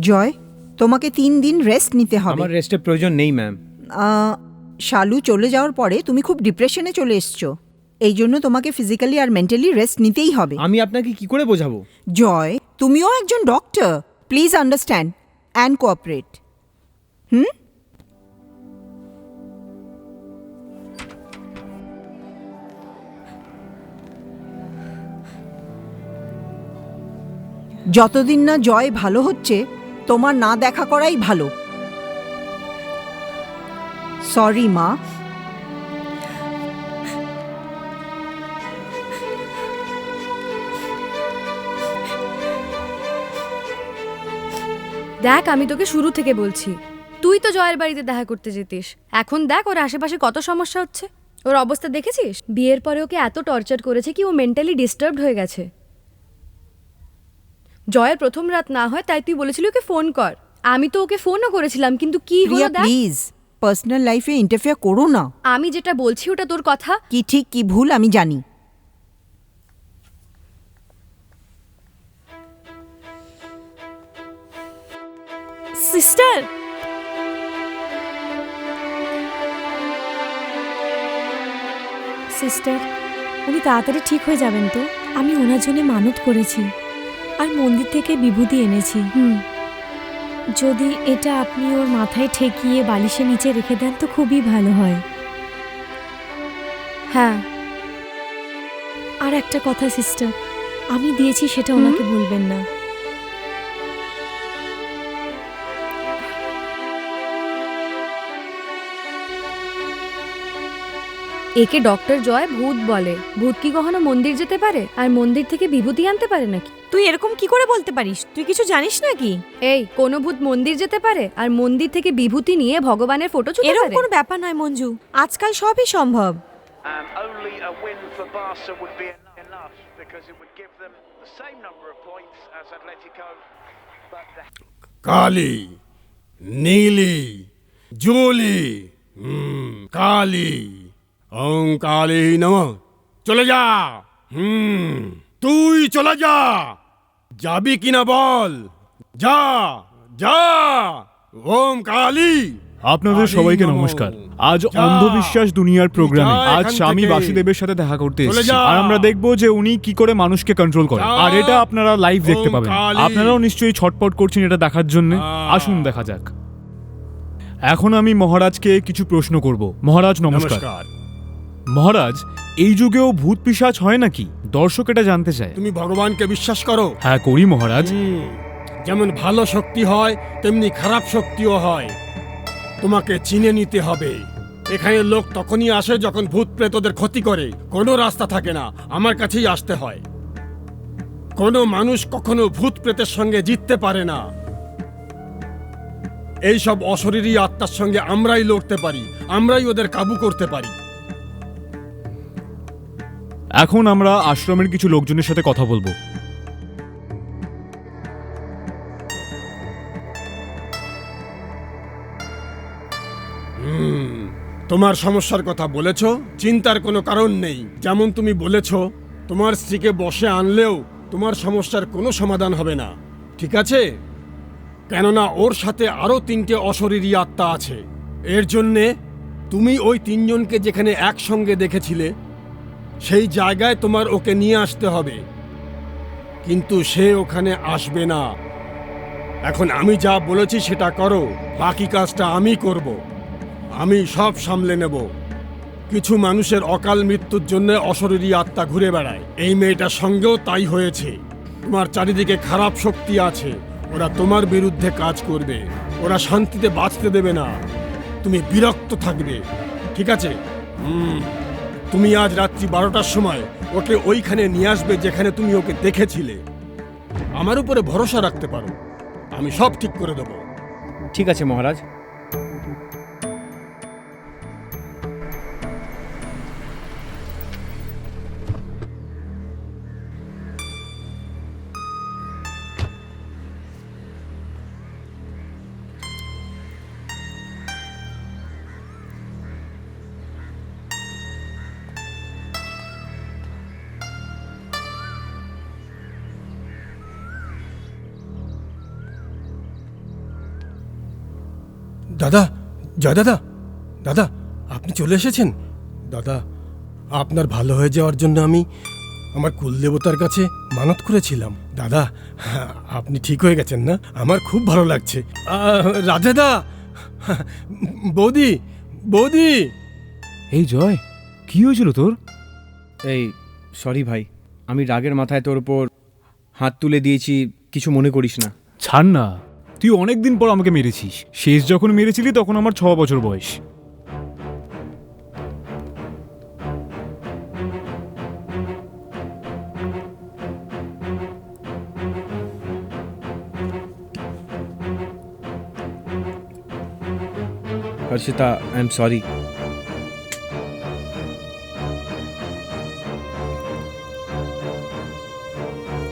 জয়, তোমাকে 3 দিন রেস্ট নিতে হবে। আমার রেস্টের প্রয়োজন নেই ম্যাম। শালু চলে যাওয়ার পরে তুমি খুব ডিপ্রেশনে চলে এসছো। এই জন্য তোমাকে ফিজিক্যালি আর মেন্টালি রেস্ট নিতেই হবে। আমি আপনাকে কি করে বোঝাবো? জয়, তুমিও একজন doctor. Please understand and cooperate. যতদিন না জয় ভালো হচ্ছে তোমার না দেখা করাই ভালো। সরি মা। দেখ আমি তোকে শুরু থেকে বলছি, তুই তো জয়ের বাড়িতে দেখা করতে যেতিস, এখন দেখ ওর আশেপাশে কত সমস্যা হচ্ছে। ওর অবস্থা দেখেছিস? বিয়ের পরে ওকে এত টর্চার করেছে কি ও মেন্টালি ডিস্টার্বড হয়ে গেছে। জয়ের প্রথম রাত না হয় তাই তুই বলেছিলি ওকে ফোন কর, আমি তো ওকে ফোনও করেছিলাম, কিন্তু কি হলো দেখ। প্লিজ পার্সোনাল লাইফে ইন্টারফেয়ার করো না। আমি যেটা বলছি ওটা তোর কথা। কি ঠিক কি ভুল আমি জানি। সিস্টার, সিস্টার উনি তাড়াতাড়ি ঠিক হয়ে যাবেন তো? আমি ওনার জন্য মানত করেছি আর মন্দির থেকে বিভূতি এনেছি। যদি এটা আপনি ওর মাথায় ঠেকিয়ে বালিশের নিচে রেখে দেন তো খুবই ভালো হয়। হ্যাঁ। আর একটা কথা সিস্টার, আমি দিয়েছি সেটা ওনাকে বলবেন না। একে ডক্টর জয় ভূত বলে। ভূত কি কখনো মন্দির যেতে পারে আর মন্দির থেকে বিভূতি আনতে পারে নাকি? তুই এরকম কি করে বলতে পারিস? তুই কিছু জানিস নাকি? এই কোন ভূত মন্দির যেতে পারে আর মন্দির থেকে বিভূতি নিয়ে ভগবানের ফটো ছুঁতে এরকম পারে? কোনো ব্যাপার নয় মঞ্জু, আজকাল সবই সম্ভব। Only a win for Barca would be enough because it would give them the same number of points as Atletico. Kali, Nili, Julie, Kali, ওং কালী নমঃ। চলে যা। তুই চলে যা। যাবি কিনা বল? যা যা। ওম কালী। আপনাদের সবাইকে নমস্কার। আজ অন্ধবিশ্বাস দুনিয়ার প্রোগ্রামে আজ স্বামী বাসুদেবের সাথে দেখা করতে এসেছি আর আমরা দেখব যে উনি কি করে মানুষকে কন্ট্রোল করেন, আর এটা আপনারা লাইভ দেখতে পাবেন। আপনারাও নিশ্চয়ই ছটপট করছেন এটা দেখার জন্য। আসুন দেখা যাক। এখন আমি মহারাজকে কিছু প্রশ্ন করব। মহারাজ নমস্কার। মহারাজ, এই যুগেও ভূত পিশাচ হয় নাকি? দর্শক এটা জানতে চায়। তুমি ভগবানকে বিশ্বাস করো? হ্যাঁ করি মহারাজ। যেমন ভালো শক্তি হয় তেমনি খারাপ শক্তিও হয়, তোমাকে চিনে নিতে হবে। এখানে লোক তখনই আসে যখন ভূত প্রেতদের ক্ষতি করে। কোনো রাস্তা থাকে না, আমার কাছেই আসতে হয়। কোনো মানুষ কখনো ভূত প্রেতের সঙ্গে জিততে পারে না। এই সব অশরীরী আত্মার সঙ্গে আমরাই লড়তে পারি, আমরাই ওদের কাবু করতে পারি। এখন আমরা আশ্রমের কিছু লোকজনের সাথে কথা বলবো। তোমার সমস্যার কথা বলেছ, চিন্তার কোনো কারণ নেই। যেমন তুমি বলেছ, তোমার স্ত্রীকে বসে আনলেও তোমার সমস্যার কোনো সমাধান হবে না, ঠিক আছে? কেননা ওর সাথে আরও 3টে অশরীরী আত্মা আছে। এর জন্যে তুমি ওই 3জনকে যেখানে একসঙ্গে দেখেছিলে সেই জায়গায় তোমার ওকে নিয়ে আসতে হবে, কিন্তু সে ওখানে আসবে না। এখন আমি যা বলেছি সেটা করো, বাকি কাজটা আমি করব। আমি সব সামলে নেব। কিছু মানুষের অকাল মৃত্যুর জন্য অশরীরী আত্মা ঘুরে বেড়ায়। এই মেয়েটার সঙ্গেও তাই হয়েছে। তোমার চারিদিকে খারাপ শক্তি আছে, ওরা তোমার বিরুদ্ধে কাজ করবে, ওরা শান্তিতে বাঁচতে দেবে না, তুমি বিরক্ত থাকবে, ঠিক আছে? তুমি আজ রাত্রি 12টার সময় ওকে ওইখানে নিয়ে আসবে যেখানে তুমি ওকে দেখেছিলে। আমার উপরে ভরসা রাখতে পারো, আমি সব ঠিক করে দেব। ঠিক আছে মহারাজ। দাদা, জয় দাদা, দাদা আপনি চলে এসেছেন। দাদা, আপনার ভালো হয়ে যাওয়ার জন্য আমি আমার কুলদেবতার কাছে মানত করেছিলাম। দাদা, আপনি ঠিক হয়ে গেছেন না? আমার খুব ভালো লাগছে। রাজেদা, বৌদি, বৌদি। এই জয়, কি হয়েছিল তোর? এই সরি ভাই, আমি রাগের মাথায় তোর উপর হাত তুলে দিয়েছি, কিছু মনে করিস না। ছাড় না, তুই অনেকদিন পর আমাকে মেরেছিস। শেষ যখন মেরেছিলি তখন আমার 6 বছর বয়স। Harshitha, I am sorry.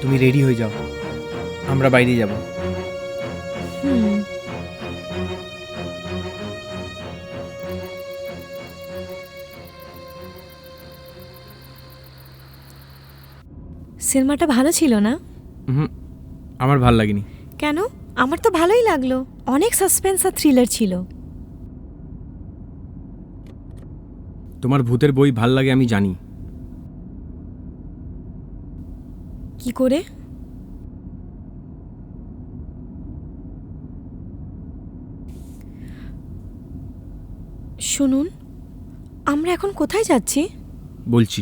তুমি রেডি হয়ে যাও, আমরা বাইরে যাব। সিনেমাটা ভালো ছিল না? আমার ভাল লাগেনি। কেন? আমার তো ভালোই লাগলো, অনেক সাসপেন্স আর থ্রিলার ছিল। তোমার ভূতের বই ভাল লাগে আমি জানি। কি করে? শুনুন, আমরা এখন কোথায় যাচ্ছি? বলছি।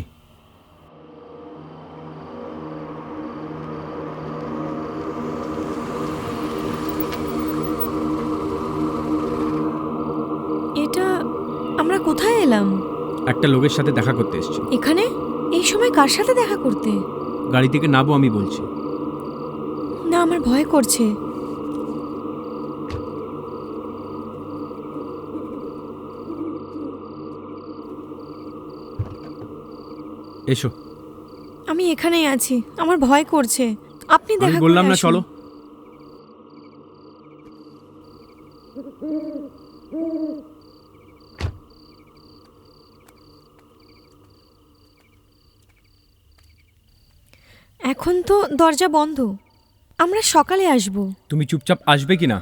এটা আমরা কোথায় এলাম? একটা লোকের সাথে দেখা করতে এসেছি। এখানে এই সময় কার সাথে দেখা করতে? গাড়ি থেকে নামো, আমি বলছি। না, আমার ভয় করছে। এসো। আমি এখানেই আছি, আমার ভয় করছে। আপনি দেখা আমি বললাম না চলো। এখন তো দরজা বন্ধ, আমরা সকালে আসব। তুমি চুপচাপ আসবে কিনা?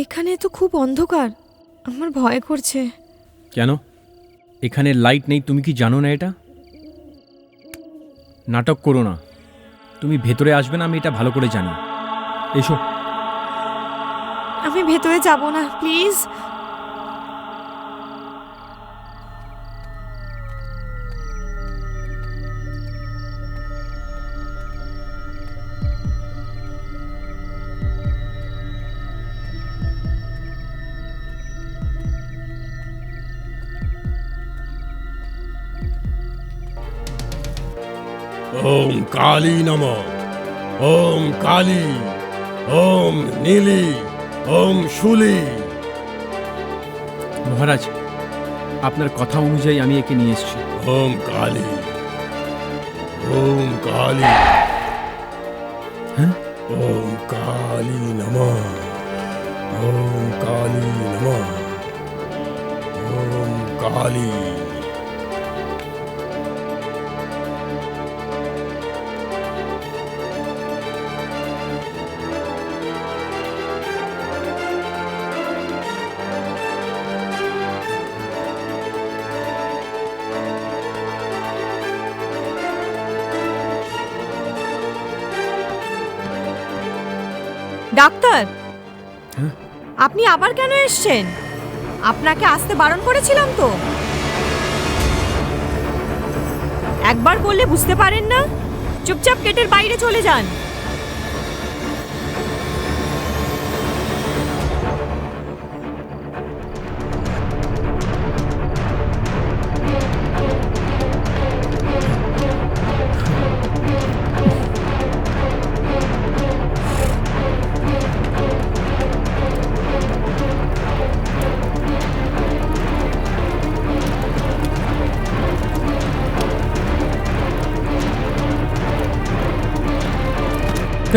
এখানে তো খুব অন্ধকার, আমার ভয় করছে। কেন? এখানে লাইট নেই, তুমি কি জানো না এটা? নাটক করো না, তুমি ভেতরে আসবে না, আমি এটা ভালো করে জানি। এসো। আমি ভেতরে যাব না, প্লিজ। ওম কালী নমঃ, ওম কালী, ওম নীলি, ওম শুলি। মহারাজ, আপনার কথা অনুযায়ী আমি একে নিয়ে এসেছি। ওম কালী, ওম কালী, ওম কালী নমঃ, ওম কালী নমঃ, ওম কালী। ডাক্তার, আপনি আবার কেন এসেছেন? আপনাকে আসতে বারণ করেছিলাম তো। একবার বললে বুঝতে পারেন না? চুপচাপ গেটের বাইরে চলে যান।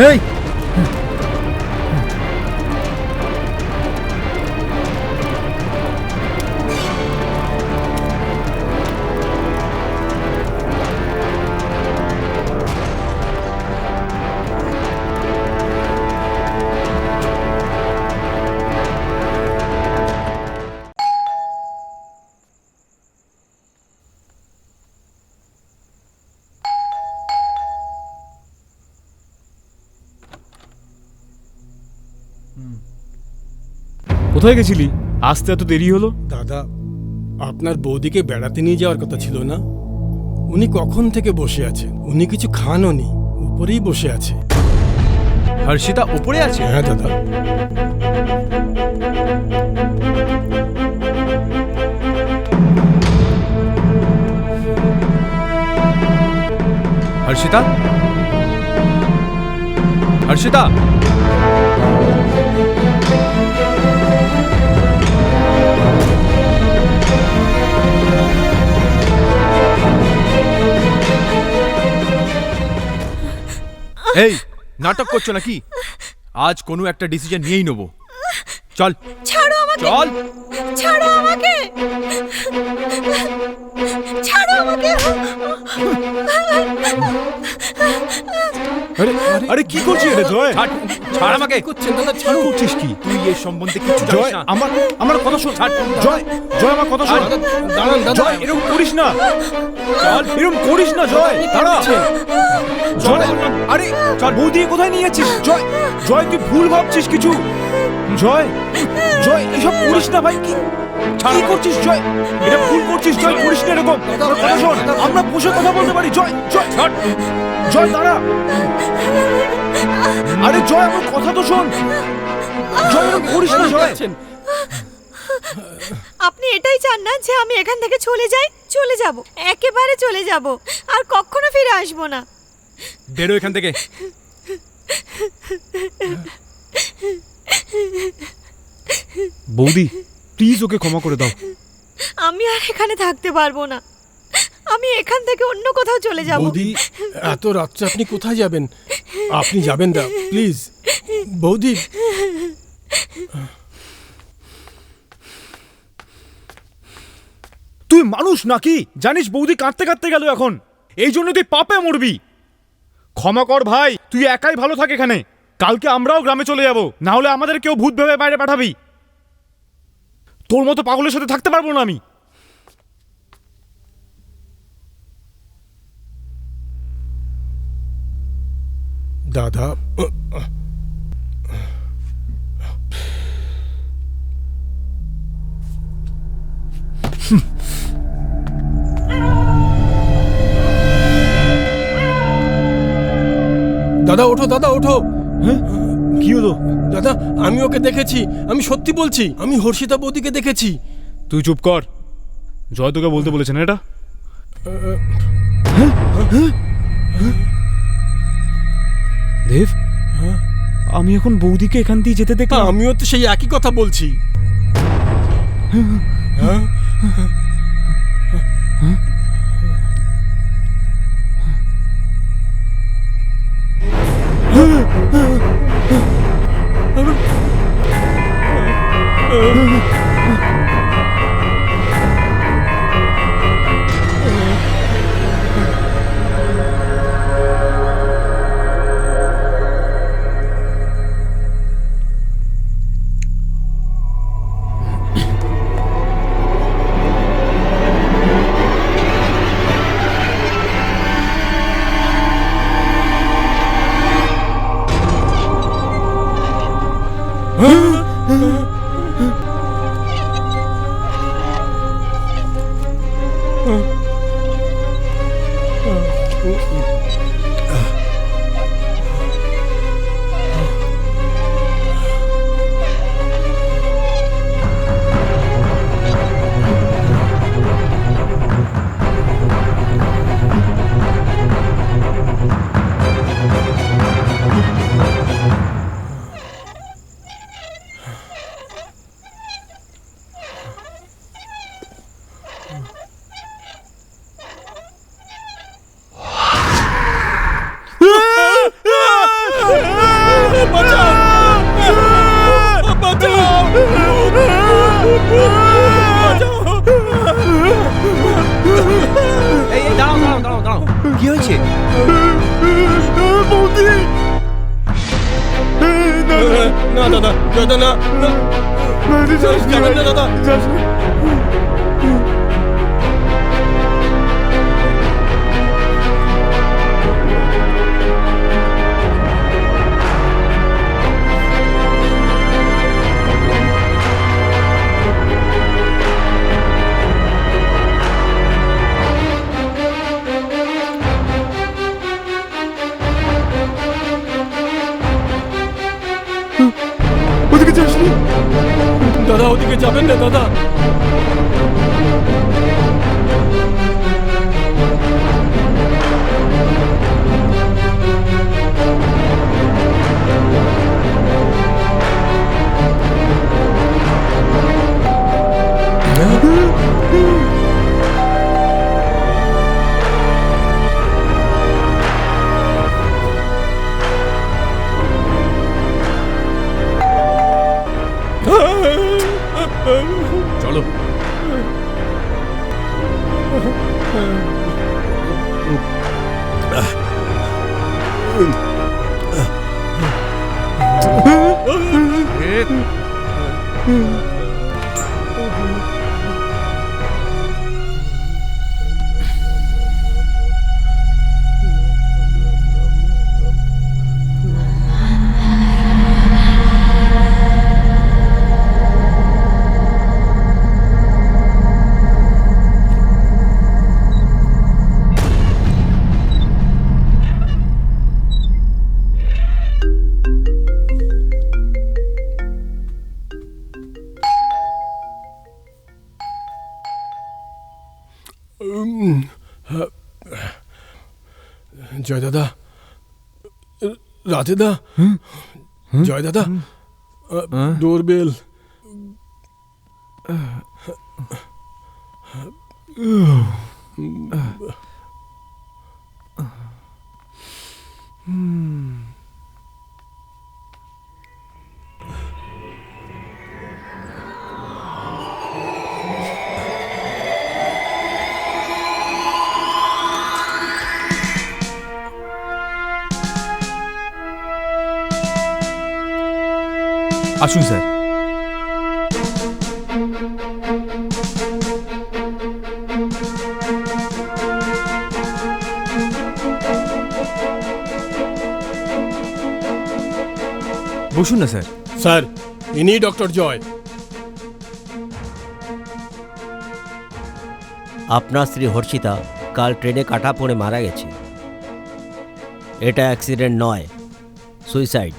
এই কোথায় গেছিলি? আসতে এত দেরি হলো? দাদা, আপনার বৌদিকে বেড়াতে নিয়ে যাওয়ার কথা ছিল না? উনি কখন থেকে বসে আছেন, উনি কিছু খানও নি, উপরেই বসে আছে। হর্ষিতা উপরে আছে? হ্যাঁ দাদা। হর্ষিতা, হর্ষিতা, এই নাটক করছো নাকি? আজ কোনো একটা ডিসিশন নিয়েই নেবো। চল ছাড়ো আমাকে, চল। ছাড়ো আমাকে, ছাড়ো আমাকে। আরে আরে কি করছিস এটা জয়? ছাড় আমাকে। ছাড় করছিস কি তুই এই সম্বন্ধে কিছু জয়? জানিস না। আমার কথা শোন। জয় জয় আমার কথা শোন। দাঁড়ান দাদা, জয় এরকম করিস না। চল এরকম করিস না জয়। দাঁড়া জয়। আরে চল, বৌদি কোথায় নিয়ে যাচ্ছিস? জয় জয় তুই ভুল ভাবছিস কিছু। জয় জয় এসব করিস না ভাই। কি করছিস জয়? এটা ভুল করছিস জয়, করিস না এরকম। আমার কথা শোন, আমরা বসে কথা বলতে পারি। জয় জয় জয় দাঁড়া। আরে জয় আমার কথা তো শোন। জয় এরকম করিস না জয়। আপনি এটাই চান না যে আমি এখান থেকে চলে যাই? চলে যাব, একেবারে চলে যাব, আর কখনো ফিরে আসবো না। বেরো এখান থেকে। বৌদি প্লিজ ওকে ক্ষমা করে দাও। আমি আর এখানে থাকতে পারবো না, আমি এখান থেকে অন্য কোথাও চলে যাব। বৌদি এত রাত্রে আপনি কোথায় যাবেন? আপনি যাবেন না প্লিজ বৌদি। তুই মানুষ নাকি? জানিস বৌদি কাঁদতে কাঁদতে গেল এখন। এই জন্য তুই পাপে মরবি। ক্ষমা কর ভাই, তুই একাই ভালো থাক এখানে। কালকে আমরাও গ্রামে চলে যাব, না হলে আমাদের কেউ ভূত ভেবে বাইরে পাঠাবি। তোর মতো পাগলের সাথে থাকতে পারবো না আমি। দাদা দাদা ওঠো, দাদা ওঠো। হ্যাঁ কি হলো? দাদা আমি ওকে দেখেছি, আমি সত্যি বলছি, আমি হর্ষিতা বৌদিকে দেখেছি। তুই চুপ কর। জয় তোকে বলতে বলেছেন এটা? দেব, আমি এখন বৌদিকে এখান দিয়ে যেতে দেখলাম। আমিও তো সেই একই কথা বলছি। কি হয়েছে? না দাদা, দাদা না, যাবেন না দাদা। ওদিকে যাসনি দাদা, ওদিকে যাবেন না দাদা। জয় দাদা, রাধে দা, জয় দাদা, ডোরবেল। আসুন স্যার। বসুন না স্যার। স্যার, ইনি ডক্টর জয়। আপনার স্ত্রী হর্ষিতা কাল ট্রেনে কাটা পড়ে মারা গেছে। এটা অ্যাক্সিডেন্ট নয়, সুইসাইড।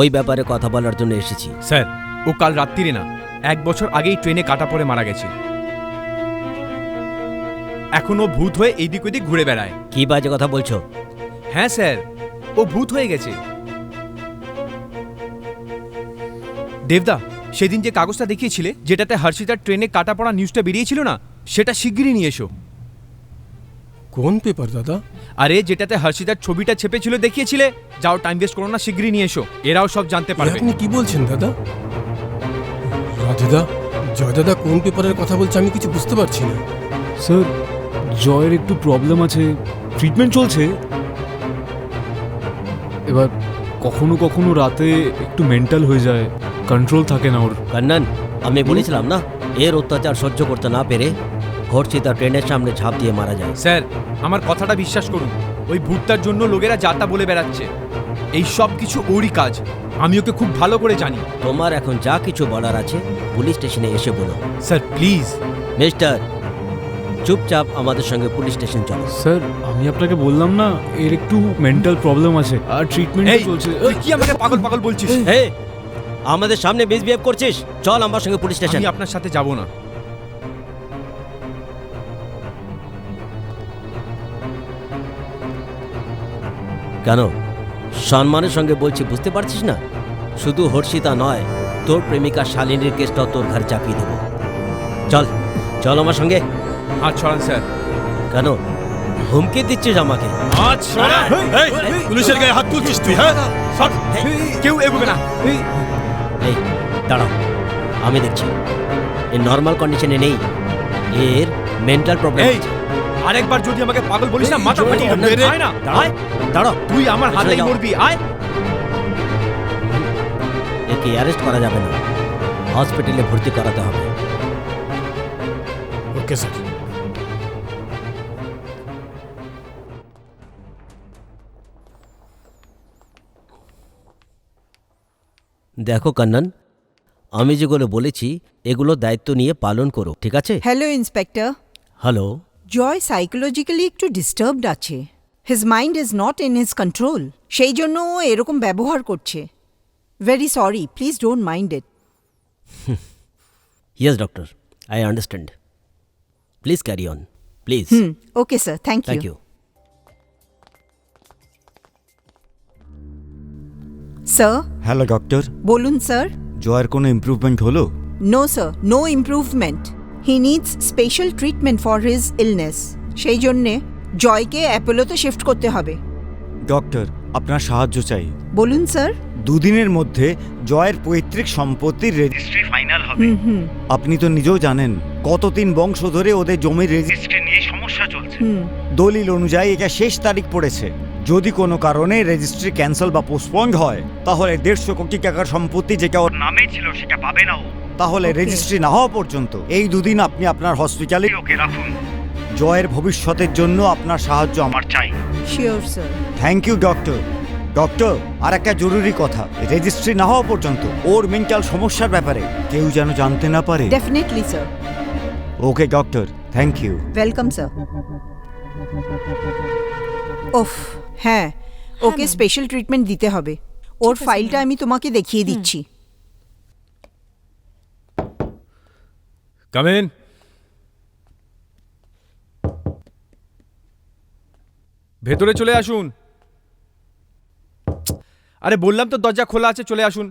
ওই ব্যাপারে কথা বলার জন্য এসেছি। স্যার, ও কাল রাত্রিরে না, 1 বছর আগেই ট্রেনে কাটা পড়ে মারা গেছে। এখনো ভূত হয়ে এইদিক ওইদিক ঘুরে বেড়ায়। কি বাজে কথা বলছো? হ্যাঁ স্যার, ও ভূত হয়ে গেছে। দেবদা, সেদিন যে কাগজটা দেখিয়েছিলে, যেটাতে হর্ষিতার ট্রেনে কাটা পড়া নিউজটা বেরিয়েছিল না, সেটা শিগগিরই নিয়ে এসো। কোন পেপার দাদা? আরে যেটাতে হর্ষিতার ছবিটা ছেপেছিল দেখিয়েছিলে। যাও, টাইম ওয়েস্ট করো না, শিগগিরই নিয়ে এসো। এরাও সব জানতে পারবে। আপনি কি বলছেন দাদা? রাধেদা, জয় দাদা কোন পেপারের কথা বলছে আমি কিছু বুঝতে পারছি না। স্যার, জয়ের একটু প্রবলেম আছে, ট্রিটমেন্ট চলছে। এবার কখনো কখনো রাতে একটু মেন্টাল হয়ে যায়, কন্ট্রোল থাকে না ওর। কান্নান, আমি বলেছিলাম না, এর অত্যাচার সহ্য করতে না পেরে হর্ষিতা ট্রেনের সামনে ঝাঁপ দিয়ে মারা যায়। স্যার, আমার কথাটা বিশ্বাস করুন, ওই ভূতটার জন্য লোকেরা যাতা বলে বেড়াচ্ছে। এই সব কিছু ওরই কাজ। আমি ওকে খুব ভালো করে জানি। তোমার এখন যা কিছু বলার আছে পুলিশ স্টেশনে এসে বলো। Sir please. মিস্টার, চুপচাপ আমাদের সঙ্গে পুলিশ স্টেশন চলো। স্যার, আমি আপনাকে বললাম না, এর একটু মেন্টাল প্রবলেম আছে আর ট্রিটমেন্ট চলছে। তুই কি আমাকে পাগল পাগল বলছিস? হে, আমাদের সামনে মিসবিহেভ করছিস। চল আমার সঙ্গে পুলিশ স্টেশন। আমি আপনার সাথে যাব না। কেন? সম্মানের সঙ্গে বলছি, বুঝতে পারছিস না? শুধু হর্ষিতা নয়, তোর প্রেমিকা শালিনীর কেসটাও তোর ঘরে চাপিয়ে দেবো। চল চল আমার সঙ্গে। হাত ছড়ান স্যার। কেন হুমকি দিচ্ছিস আমাকে? হাত ছড়ান। পুলিশের গায়ে হাত তুলছিস তুই? হ্যাঁ, কেউ এগোবে না। এই দাঁড়াও, আমি দেখছি। এ নর্মাল কন্ডিশনে নেই, এর মেন্টাল প্রবলেম। আরেকবার যদি আমাকে পাগল বলিস না, মাথা ফাটিয়ে দেব। আয় না, আয়। দাঁড়াও, তুই আমার হাতেই মরবি। আয়। একে অ্যারেস্ট করা যাবে না, হসপিটালে ভর্তি করাতে হবে। Okay sir. দেখো কান্নান, আমি যেগুলো বলেছি এগুলো দায়িত্ব নিয়ে পালন করো, ঠিক আছে? Hello inspector. Hello. Joy psychologically একটু ডিস্টার্বড আছে। His mind is not in his control. সেই জন্য ও এরকম ব্যবহার করছে। Very sorry, please don't mind it. Yes doctor, I understand. Please carry on, please. Okay sir, thank thank you. You. Sir. Hello doctor. বলুন sir. জয়ের কোনো improvement হলো? No sir, no improvement. He needs special treatment for his illness. সেই জন্যে জয়কে অ্যাপোলোতে shift করতে হবে। Doctor, আপনার সাহায্য চাই। বলুন স্যার। দুদিনের মধ্যে জয়ের পৈতৃক সম্পত্তির রেজিস্ট্রি ফাইনাল হবে। আপনি তো নিজেও জানেন গত 3 বংশ ধরে ওদের জমির রেজিস্ট্রি নিয়ে সমস্যা চলছে। দলিল অনুযায়ী এটা শেষ তারিখ পড়েছে। যদি কোনো কারণে রেজিস্ট্রি ক্যান্সেল বা পোস্টপন্ড হয় তাহলে 150 কোটি টাকার সম্পত্তি যেটা ওর নামে ছিল সেটা পাবে না ও। তাহলে রেজিস্ট্রি না হওয়া পর্যন্ত এই 2 দিন আপনি আপনার হসপিটালে ওকে রাখুন। জয়ের ভবিষ্যতের জন্য আপনার সাহায্য আমার চাই। Sure sir. Thank you doctor. Doctor, আর একটা জরুরি কথা, রেজিস্ট্রি না হওয়া পর্যন্ত ওর মেন্টাল সমস্যার ব্যাপারে কেউ যেন জানতে না পারে। Definitely sir. Okay doctor, thank you. Welcome sir. ওফ, হ্যাঁ, ওকে স্পেশাল ট্রিটমেন্ট দিতে হবে। ওর ফাইলটা আমি তোমাকে দেখিয়ে দিচ্ছি। Come in. ভেতরে চলে আসুন। আরে বললাম তো দরজা খোলা আছে, চলে আসুন।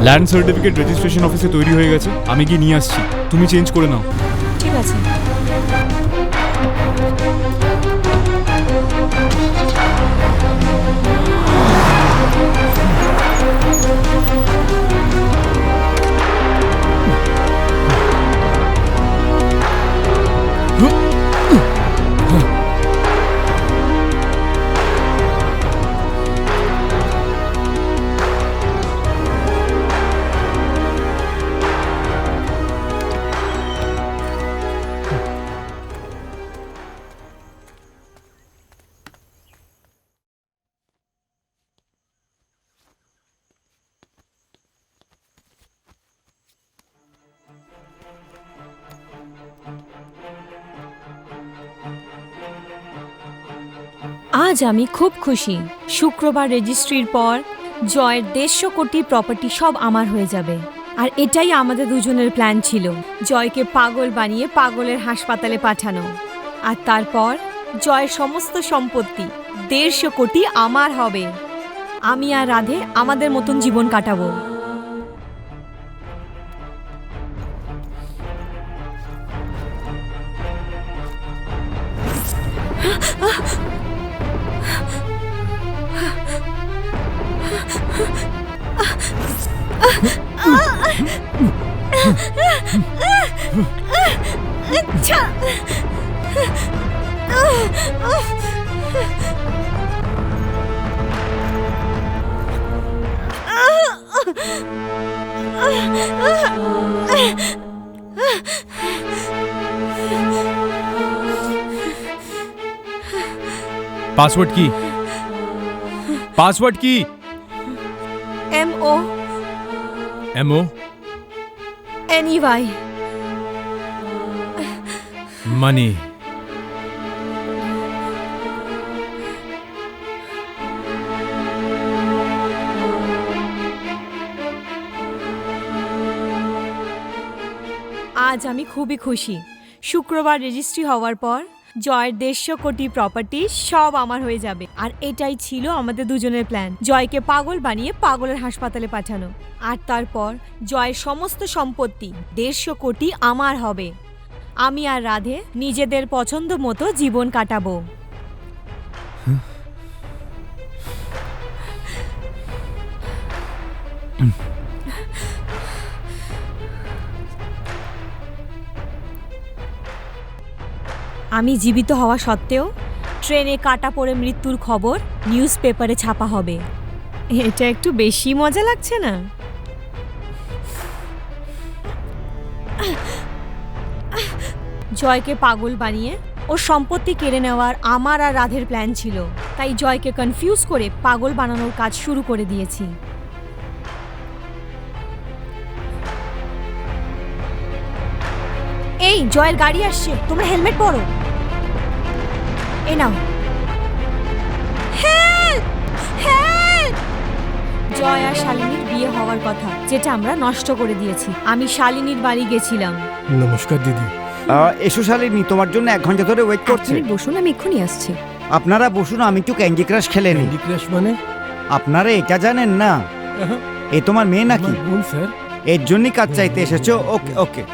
ল্যান্ড সার্টিফিকেট রেজিস্ট্রেশন অফিসে তৈরি হয়ে গেছে, আমি গিয়ে নিয়ে আসছি, তুমি চেঞ্জ করে নাও। ঠিক আছে। আজ আমি খুব খুশি। শুক্রবার রেজিস্ট্রির পর জয়ের 150 কোটি প্রপার্টি সব আমার হয়ে যাবে। আর এটাই আমাদের দুজনের প্ল্যান ছিল, জয়কে পাগল বানিয়ে পাগলের হাসপাতালে পাঠানো। আর তারপর জয়ের সমস্ত সম্পত্তি 150 কোটি আমার হবে। আমি আর রাধে আমাদের মতন জীবন কাটাবো। পাসওয়ার্ড কি? পাসওয়ার্ড কি? MO MO NEY মানি। আজ আমি খুবই খুশি। শুক্রবার রেজিস্ট্রি হওয়ার পর জয়ের 150 কোটি প্রপার্টি সব আমার হয়ে যাবে। আর এটাই ছিল আমাদের দুজনের প্ল্যান, জয়কে পাগল বানিয়ে পাগলের হাসপাতালে পাঠানো। আর তারপর জয়ের সমস্ত সম্পত্তি 150 কোটি আমার হবে। আমি আর রাধে নিজেদের পছন্দ মতো জীবন কাটাবো। আমি জীবিত হওয়া সত্ত্বেও ট্রেনে কাটা পড়ে মৃত্যুর খবর নিউজ পেপারে ছাপা হবে। এটা একটু বেশি মজা লাগছে না? জয়কে পাগল বানিয়ে ওর সম্পত্তি কেড়ে নেওয়ার আমার আর রাধের প্ল্যান ছিল, তাই জয়কে কনফিউজ করে পাগল বানানোর কাজ শুরু করে দিয়েছি। এই জয়ের গাড়ি আসছে, তোমরা হেলমেট পরো। এ নাও। হেল্প! হেল্প! জয় আর শালিনীর বিয়ে হওয়ার কথা, যেটা আমরা নষ্ট করে দিয়েছি। আমি শালিনীর বাড়ি গেছিলাম। নমস্কার দিদি। এসো শালিনী, তোমার জন্য 1 ঘন্টা ধরে ওয়েট করছে। বসুন, আমি এক্ষুনি আসছি। আপনারা বসুন, আমি একটু ক্যান্ডি ক্রাশ খেলে নিই। ক্যান্ডি ক্রাশ মানে? আপনারা এটা জানেন না? এ তোমার মেয়ে নাকি? বোন স্যার। এর জন্যই কাজ চাইতে এসেছো? ওকে ওকে।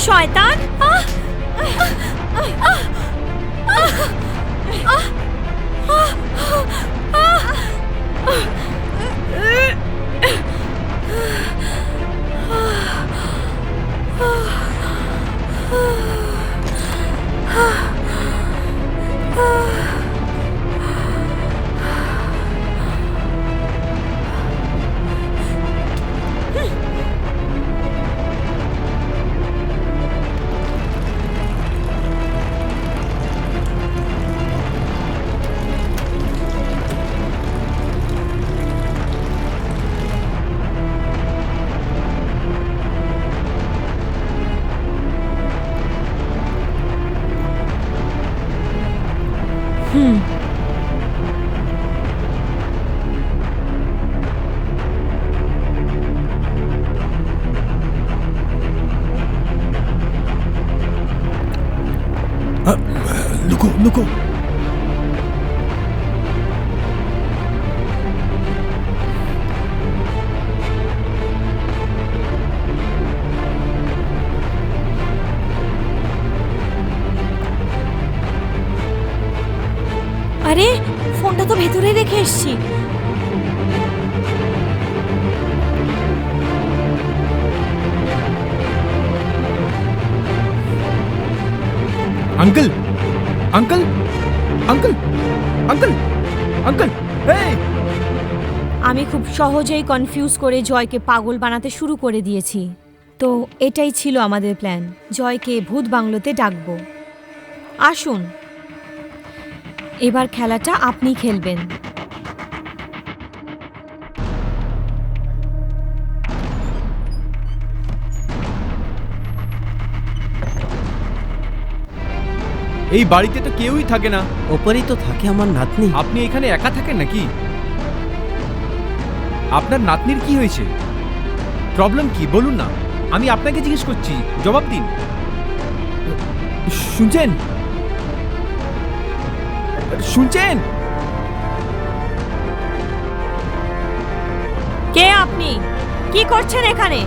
শয়তান! লুকো লুকো। আরে ফোনটা তো ভেতরে রেখে এসেছি। Uncle uncle uncle uncle uncle! এই আমি খুব সহজেই কনফিউজ করে জয়কে পাগল বানাতে শুরু করে দিয়েছি। তো এটাই ছিল আমাদের প্ল্যান, জয়কে ভূত বাংলোতে ডাকবো। আসুন, এবার খেলাটা আপনি খেলবেন। এই বাড়িতে তো কেউই থাকে না। ওপরেই তো থাকে আমার নাতনি। আপনি এখানে একা থাকেন নাকি? আপনার নাতনির কি হয়েছে? প্রবলেম কি বলুন না, আমি আপনাকে জিজ্ঞেস করছি, জবাব দিন। শুনছেন? শুনছেন? কে আপনি? কি করছেন এখানে?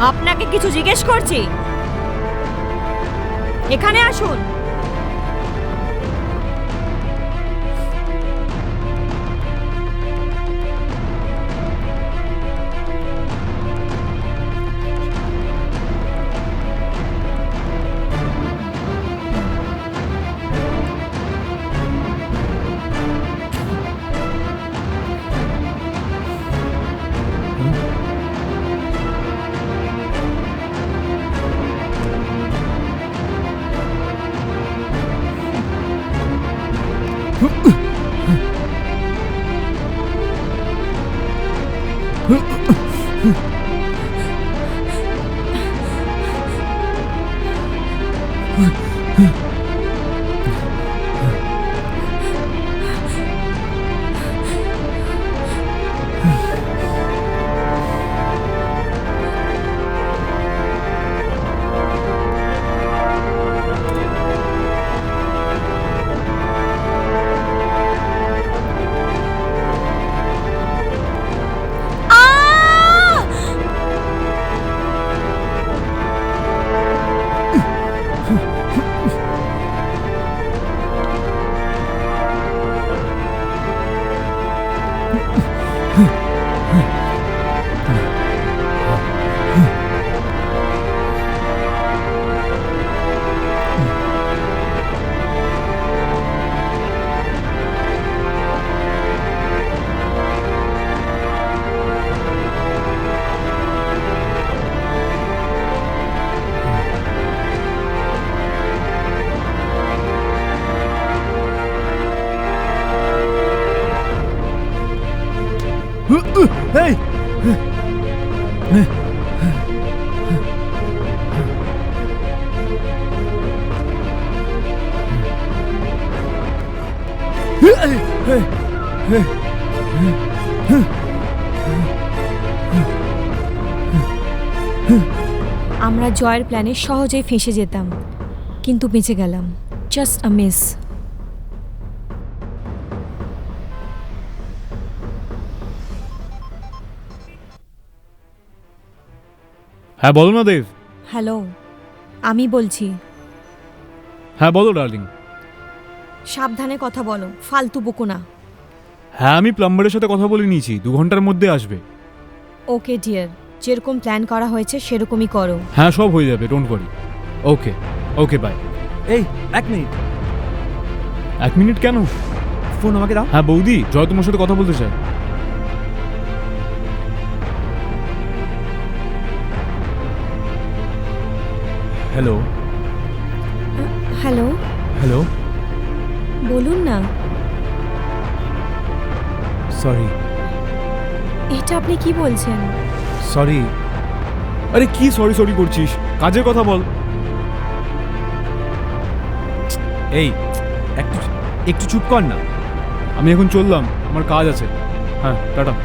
আপনাকে কিছু জিজ্ঞেস করছি। এখানে আসুন। Hey! আমরা জয়ের প্ল্যানে সহজেই ফেঁসে যেতাম, কিন্তু বেঁচে গেলাম। জাস্ট আ মিস। হ্যাঁ বলো না দেব। হ্যালো, আমি বলছি। হ্যাঁ বলো ডার্লিং। সাবধানে কথা বলো, ফালতু বকো না। হ্যাঁ আমি প্লাম্বারের সাথে কথা বলে নিয়েছি, 2 ঘন্টার মধ্যে আসবে। ওকে ডিয়ার, যেরকম প্ল্যান করা হয়েছে সেরকমই করো। হ্যাঁ সব হয়ে যাবে, don't worry. Okay okay bye. এই 1 মিনিট। 1 মিনিট কেন? ফোন আমাকে দাও। হ্যাঁ বৌদি, জয় তোমার সাথে কথা বলতে চায়। Hello hello, hello. বলুন না। সরি এটা আপনি কি বলছেন? সরি। আরে কি সরি সরি করছিস, কাজের কথা বল। এই একটু একটু চুপ কর না। আমি এখন চললাম, আমার কাজ আছে। হ্যাঁ টাটা।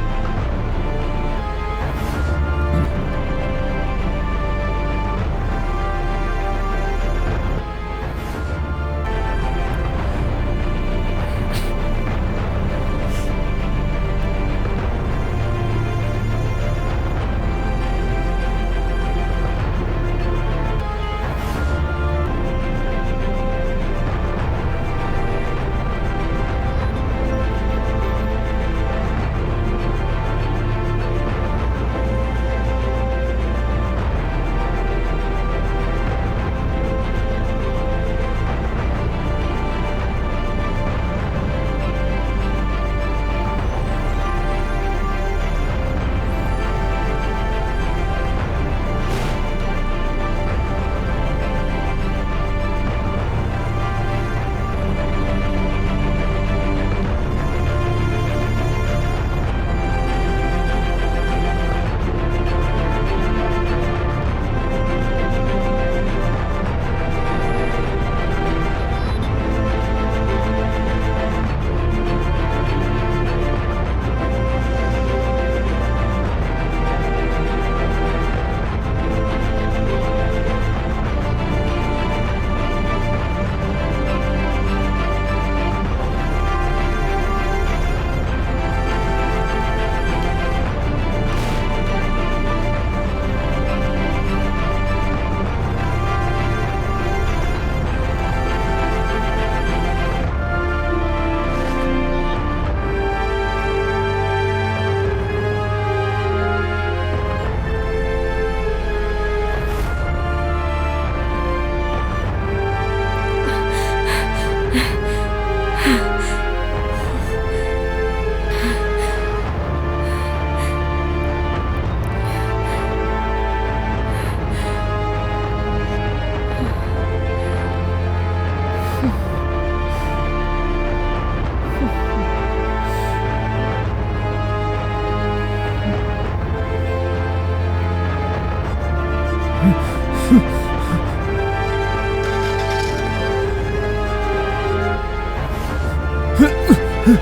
আজ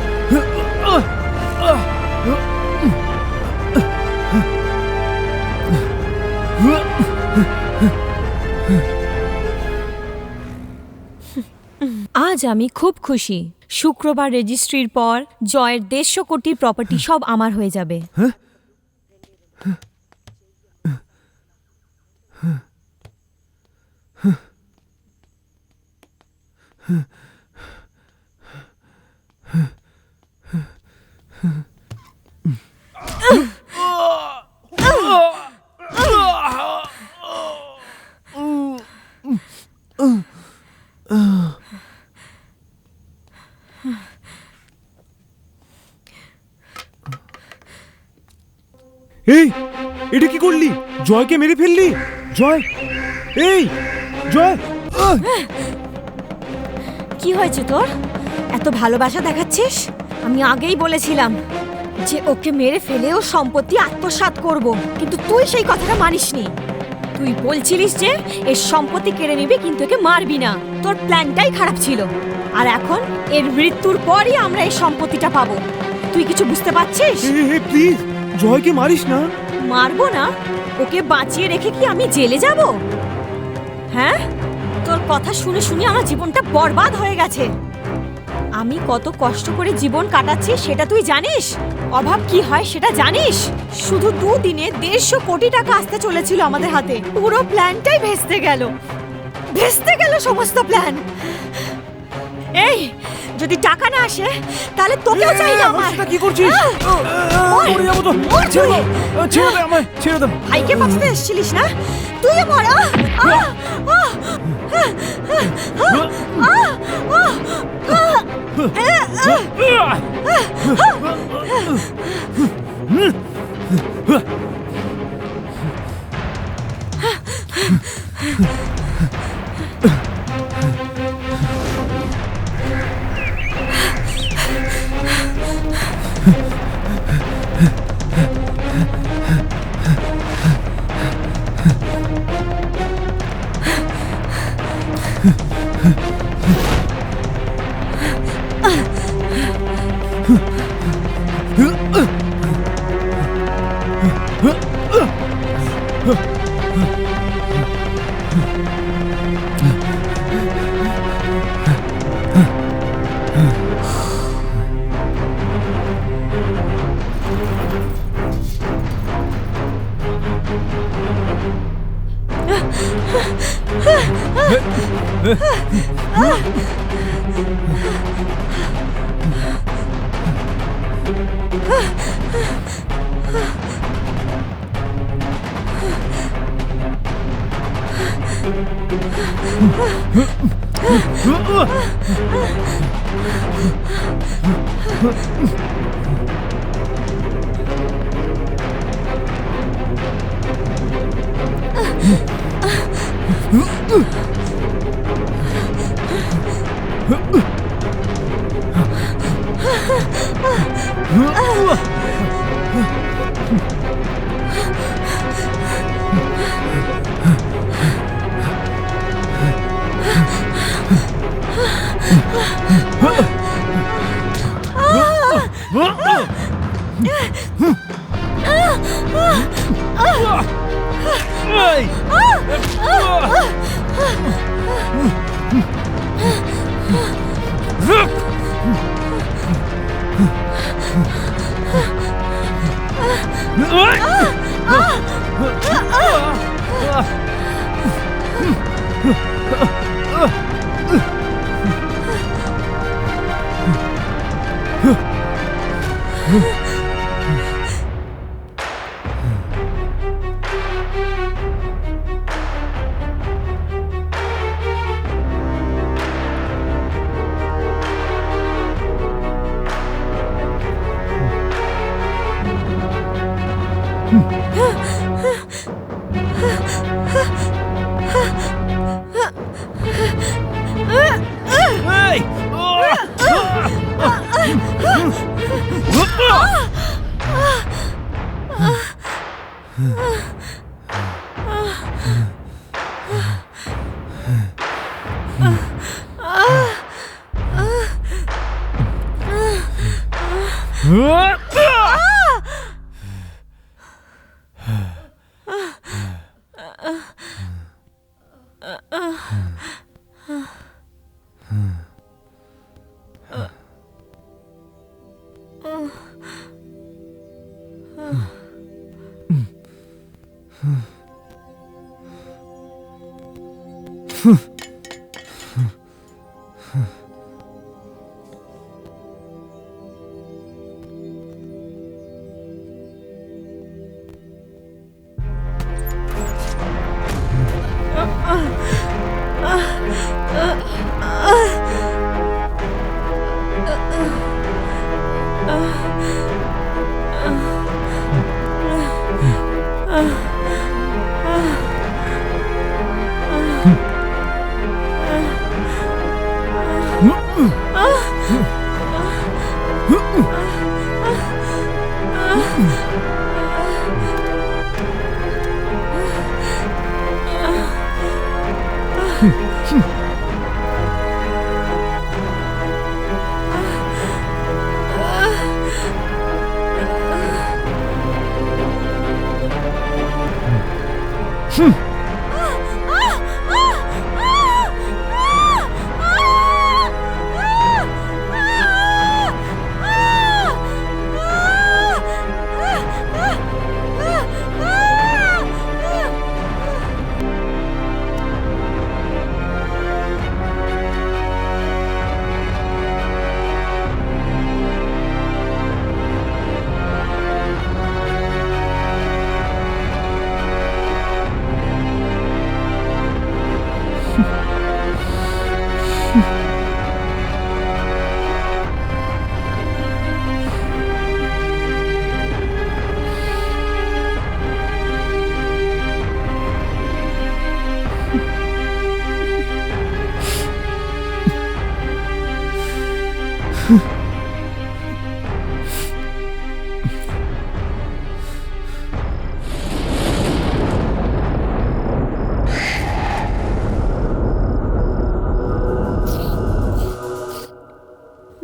আমি খুব খুশি। শুক্রবার রেজিস্ট্রির পর জয়ের 150 কোটি প্রপার্টি সব আমার হয়ে যাবে। এই এটা কি করলি? জয়কে মেরে ফেললি? জয়, এই জয়! কি হয়েছে তোর? এত ভালোবাসা দেখাচ্ছিস? আমি আগেই বলেছিলাম যে ওকে মেরে ফেলে ও সম্পত্তি আত্মসাৎ করব, কিন্তু তুই সেই কথাটা মানিসনি। তুই বলছিলিস যে এর সম্পত্তি কেড়ে নিবি কিন্তু একে মারবি না। তোর প্ল্যানটাই খারাপ ছিল। আর এখন এর মৃত্যুর পরই আমরা এই সম্পত্তিটা পাবো। তুই কিছু বুঝতে পারছিস? প্লিজ জয়কে মারিস না। মারবো না? ওকে বাঁচিয়ে রেখে কি আমি জেলে যাব? হ্যাঁ, তোর কথা শুনে শুনে আমার জীবনটা বরবাদ হয়ে গেছে। আমি কত কষ্ট করে জীবন কাটাচ্ছি সেটা তুই জানিস? অভাব কি হয় সেটা জানিস? শুধু 2 দিনে 150 কোটি টাকা আসতে চলেছিল আমাদের হাতে। পুরো প্ল্যানটাই ভেস্তে গেল। ভেস্তে গেল সমস্ত প্ল্যান। এই, যদি টাকা না আসে তাহলে তোকেও চাই না আমার। কি করছিস? মরে যাবো তো। ছেড়ে দে আমায়, ছেড়ে দে। ভাইকে বাঁচাতে এসেছিলিস না? তুই মর।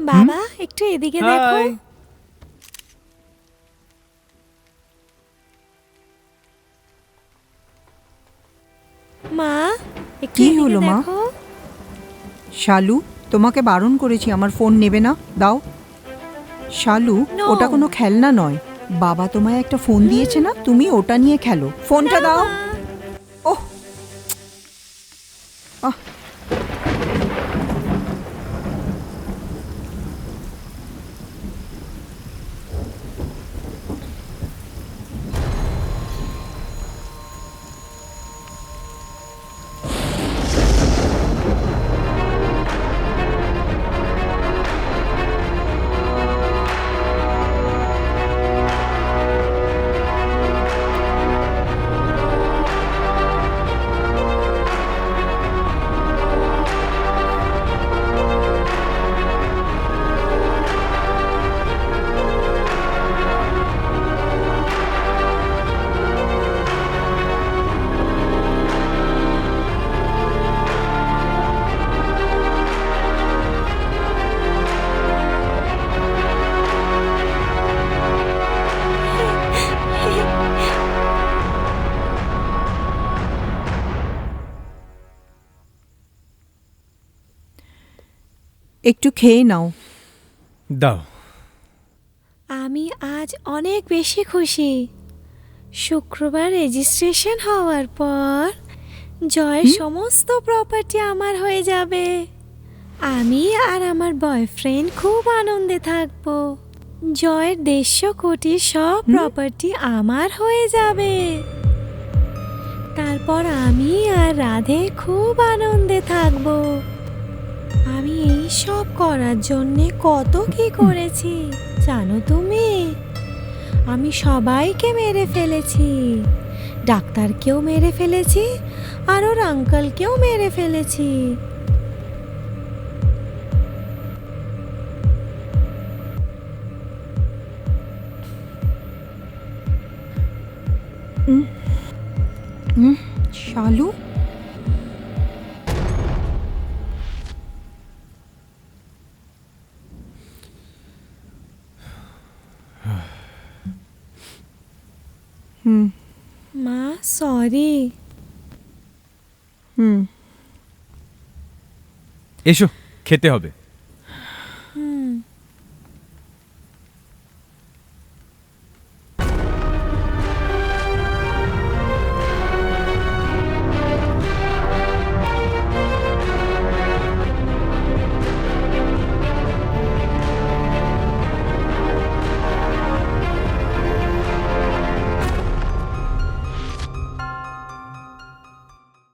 বাবা একটু এদিকে দেখো। মা একটু কি এদিকে হলো মা? দেখো। শালু, তোমাকে বারণ করেছি আমার ফোন নেবে না, দাও। শালু, No. ওটা কোনো খেলনা নয়। বাবা তোমায় একটা ফোন দিয়েছে না, তুমি ওটা নিয়ে খেলো। ফোনটা না, দাও। মা। ওহ আহ একটু খেয়ে নাও। দাও। আমি আজ অনেক বেশি খুশি। শুক্রবার রেজিস্ট্রেশন হওয়ার পর জয়ের সমস্ত প্রপার্টি আমার হয়ে যাবে। আমি আর আমার বয়ফ্রেন্ড খুব আনন্দে থাকব। জয়ের 150 কোটির সব প্রপার্টি আমার হয়ে যাবে। তারপর আমি আর রাধে খুব আনন্দে থাকব। আমি এই সব করার জন্যে কত কি করেছি জানো তুমি? আমি সবাইকে মেরে ফেলেছি, ডাক্তারকেও মেরে ফেলেছি, আর ওর আঙ্কেলকেও মেরে ফেলেছি। শালু, মা সরি। এসো খেতে হবে।